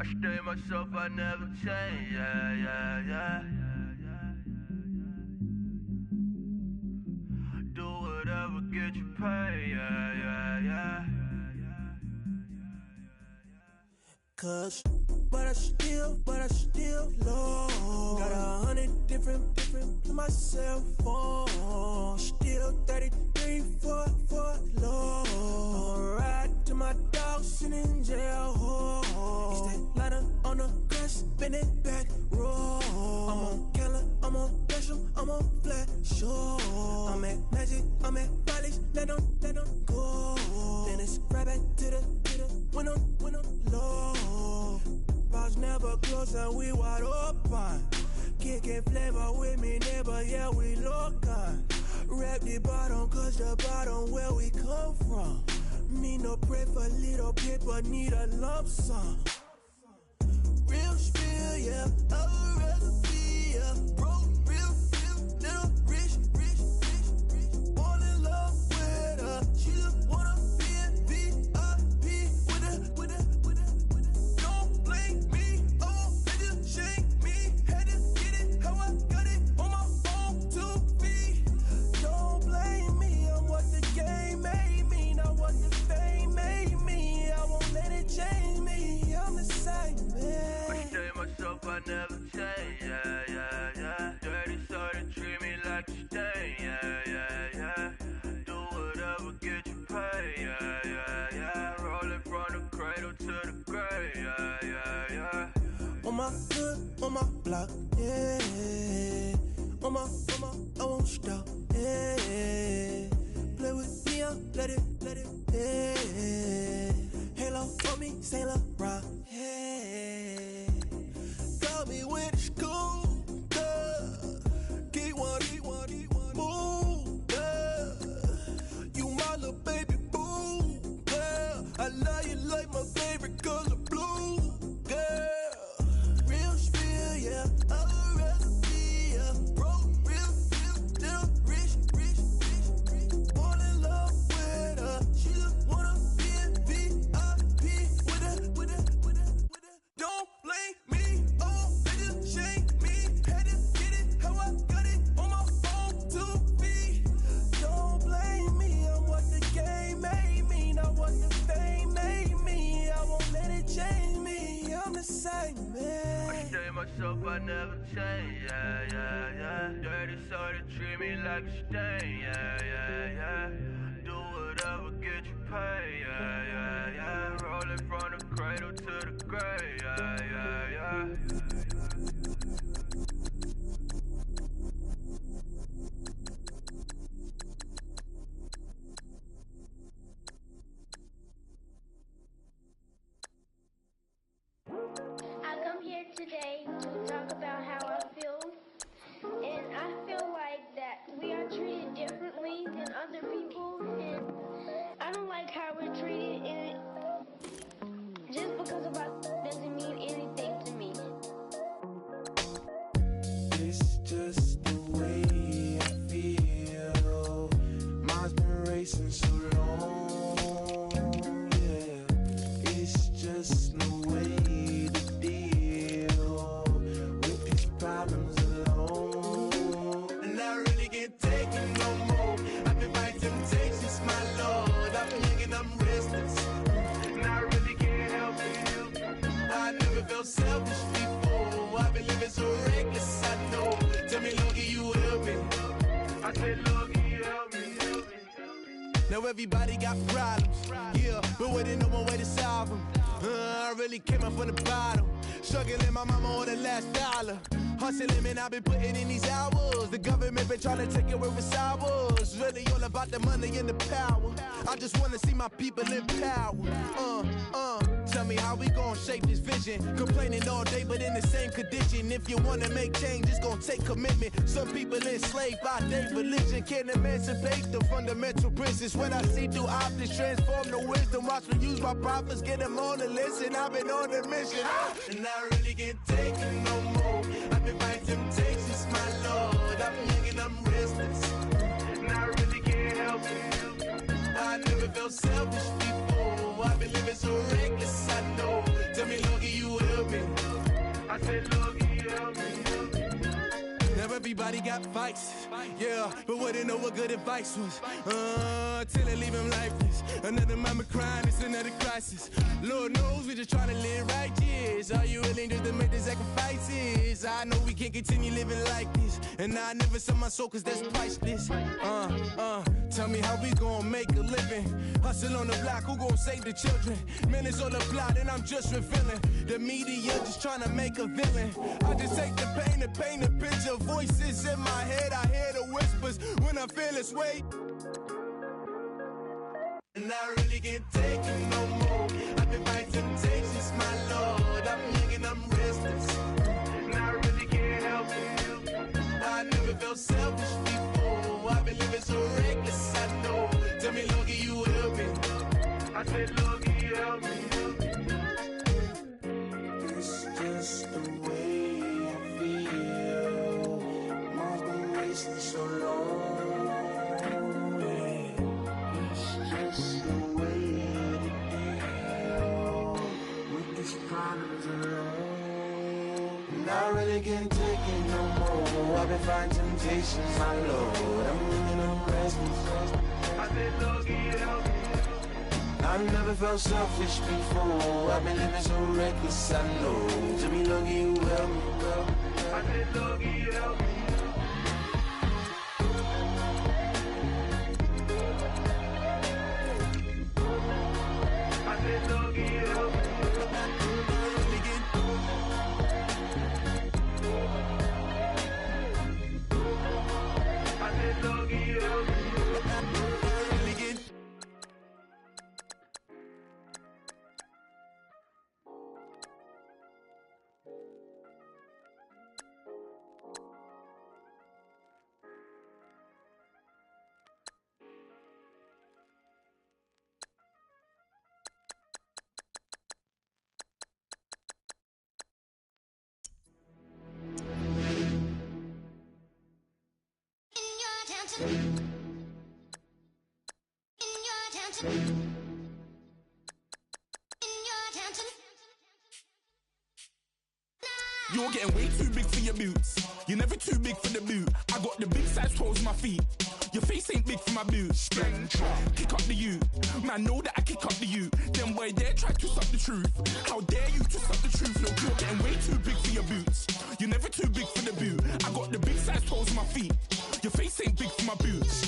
I stay myself, I never change, yeah. Do whatever, get you paid, yeah. Cause, but I still low. Got 100 different to my cell phone. Still 33 for low. I'ma ride to my dog sitting in jail. It's that lighter on the grass, spin it back, roll. I'm on Keller, I'm on Gresham, I'm on Flat Shore. I'm at Magic, I'm at Follies, let them go. Then it's right back to the when I'm low. Bars never close and we wide open. Kicking flavor with me, neighbor, yeah, we local. Rap the bottom, cause the bottom where we come from. Me no pray for little paper, need a lump sum. Real spill, yeah, I would rather be, yeah. Broke, real, little rich. Fall in love with her, she just wanna be in VIP with her. Don't blame me, oh, they just shake me. Had to get it, how I got it, on my phone to be. Don't blame me, I'm what the game made me, not what the fame made me. I won't let it change me, I'm the same, man. I stay myself, I never change, yeah. Dirty sorta treat me like a stain, yeah. Do whatever, get you paid, yeah. Rolling from the cradle to the grave, yeah. On my hood, on my block, yeah. On my, I won't stop, yeah. Play with me, I'll let it, yeah. Halo for me, Sailor Rock, yeah. Got me with the school, yeah. Keep one, move, yeah. You my little baby boo, yeah. I love you like my favorite color blue, yeah. Real spill, yeah. I would rather be, yeah. Broke, real, little rich. Fall in love with her. She just wanna be in VIP with her. Don't blame me, oh, they just shake me. Had to get it, how I got it, on my phone to be. Don't blame me, I'm what the game made me, not what the fame made me. I won't let it change me, I'm the same, man. I stay myself, I never change, yeah. Dirty sorta treat me like a stain, yeah. Do whatever, get you paid, yeah. Rolling from the cradle to the grave, yeah. today to talk about how I feel. And I feel like that we are treated differently than other people. And I don't like how we're treated. And just because of us doesn't mean anything to me. It's just the way I feel. Mine's been racing so long. Yeah, it's just no way to deal with these problems alone. And I really can't take it no more. I've been fighting temptations, my Lord. I'm young and I'm restless, and I really can't help it. I never felt selfish before. I've been living so reckless, I know. Tell me, Lord, can you help me? I said, Lord, can you help me? Now everybody got problems, yeah, but we didn't know one way to solve them. I really came up from the bottom, struggling my mama on the last dollar. Hustling, man, I've been putting in these hours. The government been trying to take away with ours. Really all about the money and the power. I just want to see my people in power. Tell me how we gon' shape this vision. Complaining all day, but in the same condition. If you want to make change, it's gon' take commitment. Some people enslaved by their religion. Can't emancipate the fundamental principles. When I see through optics, transform the wisdom. Watch me use my prophets, get them on the listen. I've been on a mission, and I really can't take it no more. I've been fighting temptations, my Lord. I'm young and I'm restless, and I really can't help it. I never felt selfish before. I've been living so reckless, I know. Tell me, Lord, can you help me? I said, Lord, can you help me? Now everybody got fights, yeah, but wouldn't know what good advice was. Till they leave him lifeless. Another mama crying, it's another crisis. Lord knows we just trying to live righteous. Are you willing just to make the sacrifices? I know we can't continue living like this, and I never sell my soul cause that's priceless. Tell me how we gon' make a living. Hustle on the block, who gon' save the children? Minutes on the plot and I'm just revealing. The media just trying to make a villain. I just take the pain and paint a picture. Voices in my head, I hear the whispers when I feel this way. And I really can't take it no more. I've been fighting temptations, my Lord. I'm young and I'm restless, and I really can't help it. I never felt selfish before. I've been living so reckless, I know. Tell me, Lord, can you help me? I said, Lord, can you help me? It's just the way I feel. Mine's been racing so long. I really can't take it no more. I've been fighting temptations, my Lord. I'm living on restless. I said, Lord, can you help me? I've never felt selfish before. I've been living so reckless, I know. Tell me, Lord, can you help me? I said, Lord, can you help me? I said, Lord, can you help me? You're getting way too big for your boots. You're never too big for the boot. I got the big size toes in my feet. Your face ain't big for my boots. Kick up the you. Man, know that I kick up the you. Them boy there try to stop the truth. How dare you to stop the truth? Look, you're getting way too big for your boots. You're never too big for the boot. I got the big size toes in my feet. Your face ain't big for my boots.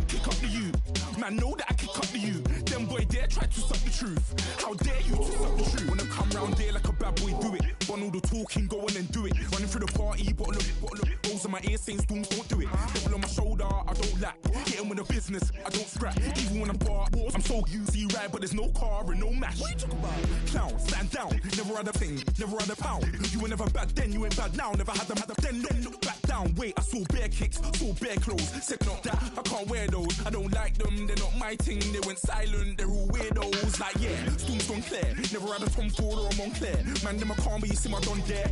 Kick up the you. Man, know that I kick up the you. Them boy there try to stop the truth. How dare you to stop the truth? Wanna come round there like a bad boy, do it. One all the the talking, go on and do it. Running through the party, bottle of rolls in my ear saying storms don't do it. Devil on my shoulder, I don't lack. Getting with the business, I don't scrap. Even when I'm bar, I'm so easy right, but there's no car and no mash. What you talking about? Clown, stand down, never had a thing, never had a pound. You were never bad then, you ain't bad now. Never had them, then look back down. Wait, I saw bare kicks, saw bare clothes. Said not that, I can't wear those. I don't like them, they're not my thing. They went silent, they're all weirdos. Like yeah, storms don't clear. Never had a Tom Ford or a Montclair. Man, them a calm, but you see my don dare.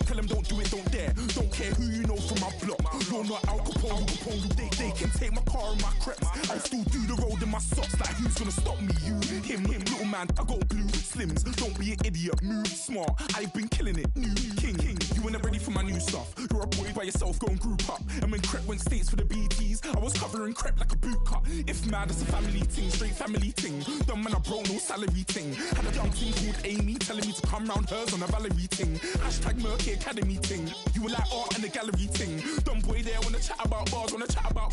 Tell them don't do it, don't dare. Don't care who you know from my block. You're not Al Capone, they can take my car and my creps. I'll still do the road in my socks. Like who's gonna stop me? You, him, little man. I got blue slims. Don't be an idiot, move smart. I've been killing it, new king. You were never ready for my new stuff. You're a boy by yourself, go and group up. And when Crep went states for the BTs, I was covering Crep like a boot cut. If mad, it's a family ting, straight family ting. Dumb man, I broke no salary ting. Had a young thing called Amy telling me to come round hers on a Valerie ting. Hashtag Murky Academy ting. You were like art and the gallery ting. Dumb boy there wanna chat about bars, wanna chat about.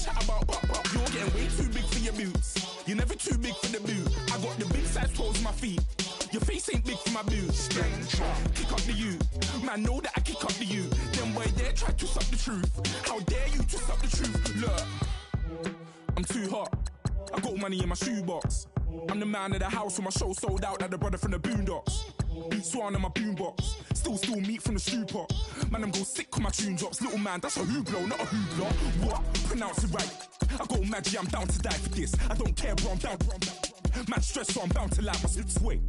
You're getting way too big for your boots. You're never too big for the boot. I got the big size toes on my feet. Your face ain't big for my boots. Kick up the you. Man, know that I kick up the you. Them boy there try to twist up the truth. How dare you twist up the truth? Look, I'm too hot. I got money in my shoebox. I'm the man of the house when my show sold out like the brother from the Boondocks. Beat Swan in my boombox. Still meat from the stew pot. Man, I'm go sick with my tune drops. Little man, that's a hooplo, not a hoopla. What? Pronounce it right. I go Maggie, I'm down to die for this. I don't care, bro, I'm down. Man stressed, so I'm bound to like my slips. Wait,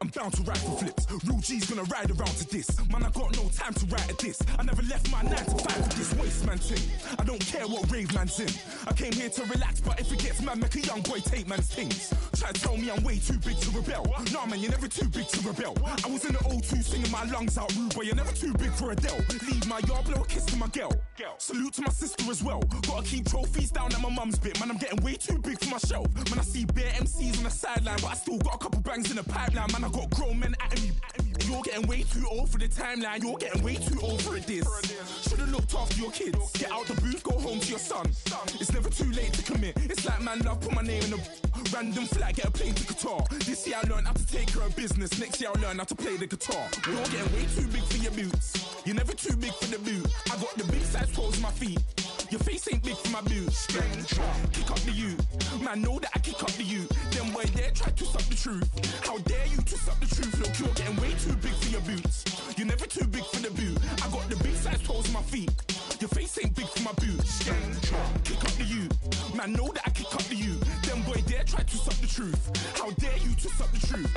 I'm bound to ride for flips. Real G's gonna ride around to this. Man, I got no time to write at this. I never left my 9 to 5 for this waste man thing. I don't care what rave man's in. I came here to relax, but if it gets mad, make a young boy take man's things. Try to tell me I'm way too big to rebel. Nah, man, you're never too big to rebel. I was in the O2 singing my lungs out rude, but you're never too big for Adele. Leave my yard, blow a kiss to my girl. Salute to my sister as well. Gotta keep trophies down at my mum's bit. Man, I'm getting way too big for my shelf. Man, I see bare MCs on the sideline, but I still got a couple bangs in the pipeline. Man, I got grown men at me. You're getting way too old for the timeline. You're getting way too old for this. Should've looked after your kids. Get out the booth, go home to your son. It's never too late to commit. It's like man love, put my name in a random flat, get a plane to Qatar. This year I learned how to take care of business. Next year I'll learn how to play the guitar. You're getting way too big for your boots. You're never too big for the boot. I got the big size toes on my feet. Your face ain't big for my boots. Kick up the you. Man, know that I kick up the you. Them boy there try to twist up the truth. How dare you twist up the truth? Look, you're getting way too big for your boots. You're never too big for the boot. I got the big size toes on my feet. Your face ain't big for my boots. Kick up the you. Man, know that I kick up the you. Them boy there try to twist up the truth. How dare you twist up the truth?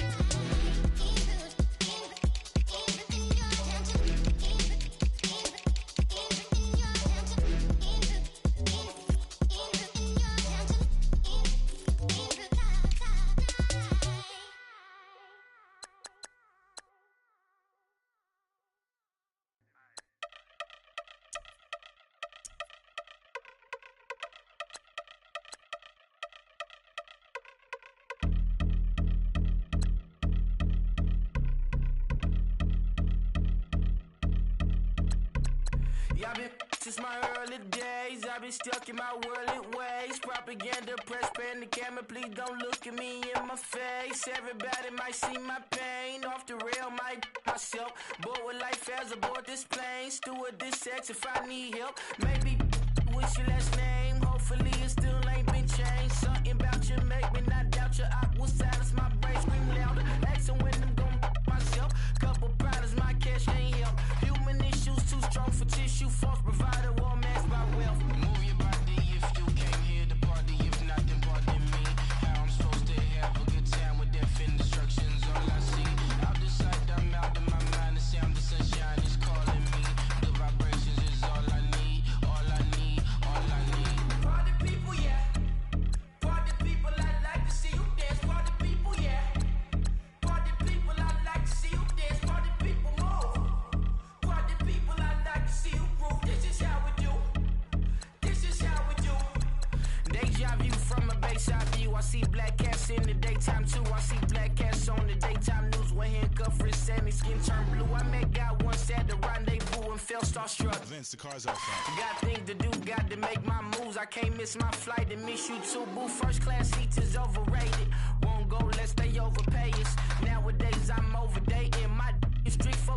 I've been since my early days. I've been stuck in my worldly ways. Propaganda, press, pan the camera. Please don't look at me in my face. Everybody might see my pain. Off the rail, might myself. Bored with life as aboard this plane. Steward this sex if I need help. Maybe what's your last name? Hopefully it still ain't been changed. Something about you make me not doubt your aqua silence. My brain scream louder. Asking when I'm gon' myself. Couple problems, my cash ain't help. Human issues too strong for tissue. False provider, war mask by wealth. Move your body if you came here to party. If not, then pardon me. How I'm supposed to have a good time with death and destruction's all I see. Out the sight, I'm out of my mind. The sound of sunshine is calling me. The vibrations is all I need. All I need, all I need. Party people, yeah. Party people, I'd like to see you dance. Party people, yeah. Party people, I'd like to see you dance. Party people, move. Party people, I'd like to see you groove. This is how we do. This is how we do. Deja view from a bayside view. I see black cats in the daytime too. I see black cats on the daytime news. When handcuffed, wrist Sammy skin turned blue. I met God once at the rendezvous and felt starstruck. Vince, the car's outside. Got things to do, got to make my moves. I can't miss my flight and miss you too, boo. First class seats is overrated. Won't go, let's stay overpay us. Nowadays I'm overdating. My is strict for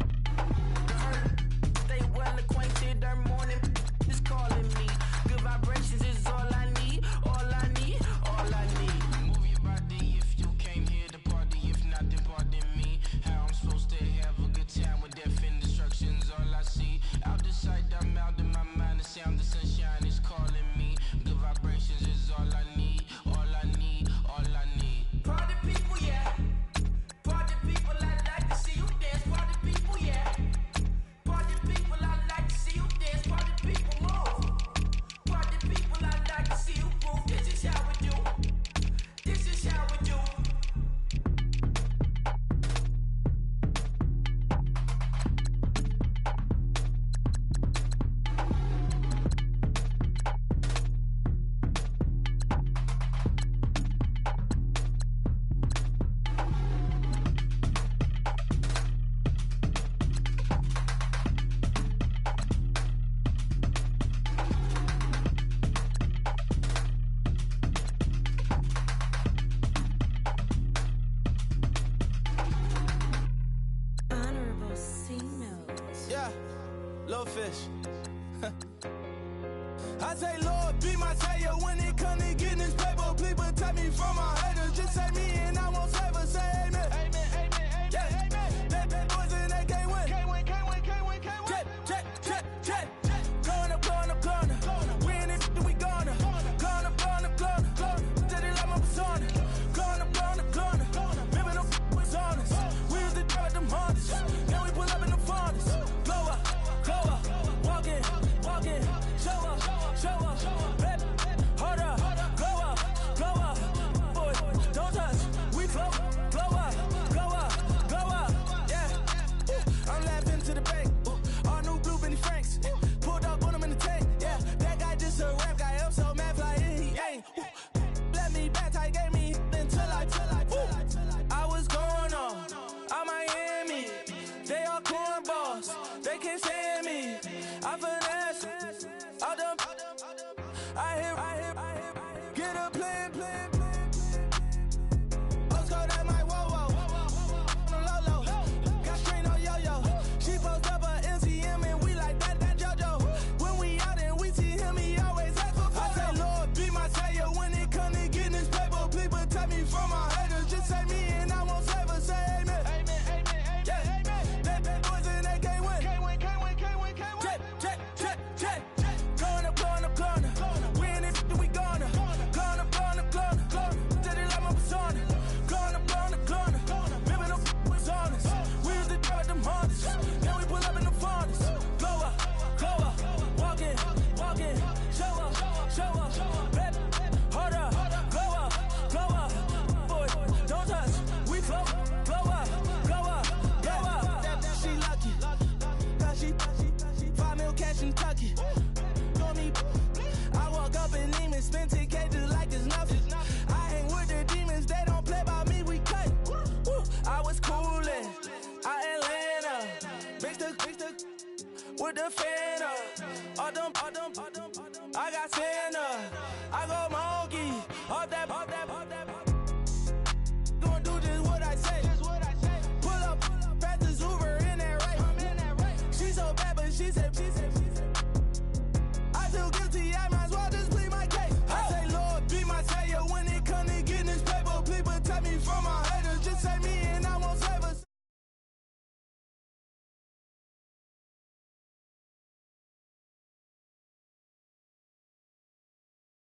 Little fish. I say, Lord, be my savior when it come to getting this paper. Please protect me from my haters. Just say me and I won't save us. Say amen. Amen, amen, amen, yeah. Amen. They bad boys and they can't win. Can't win, can't win, can't win, can't win. Check. Going up. We in it, we gonna. Going up. Till they like my persona. Going up. Remember them was honest. We used to drive them Hondas. Now we pull up in the Fondas. Glow up. Walk in. Show up. Baby, hold up. Glow up. Boy, don't touch. We float. Glow up. Yeah. I'm laughing to the bank. All new blue Benny Franks. Pulled up on him in the tank. Yeah, that guy just a rap guy. I'm so mad fly in. He ain't. Let me back. I gave me until I. I was going on Miami. They all cornballs. They can't stand me. I finesse. All them. I hear. Get a plan. Let's go that my whoa. Low. Got strain on yo-yo. She post up a MCM and we like that JoJo. When we out and we see him, he always ask for photo. I say, Lord, be my savior when it come to getting this paper. Please protect me from my haters. Just say me and I won't save us. Say amen. Amen. Yeah. They bad boys and they can't win. Can't win. Check. Going up. We in it, we gonna. Going up. Till they like my persona. Going up. Remember them was honest. We used to drive them Hondas. Now we pull up in the Fondas. Glow up. Walk in. Show up. Baby, hold up. Glow up. Boy, don't touch. We float. Glow up. Yeah. She lucky. Cause she 5 mil cash in Kentucky. Know me. I walk up and name and spend 10K just like it's nothing. I hang with the demons, they don't play by me, we cut. Woo. I was coolin', Atlanta. Mixed the with the fan up. All them, I got Santa. I go more.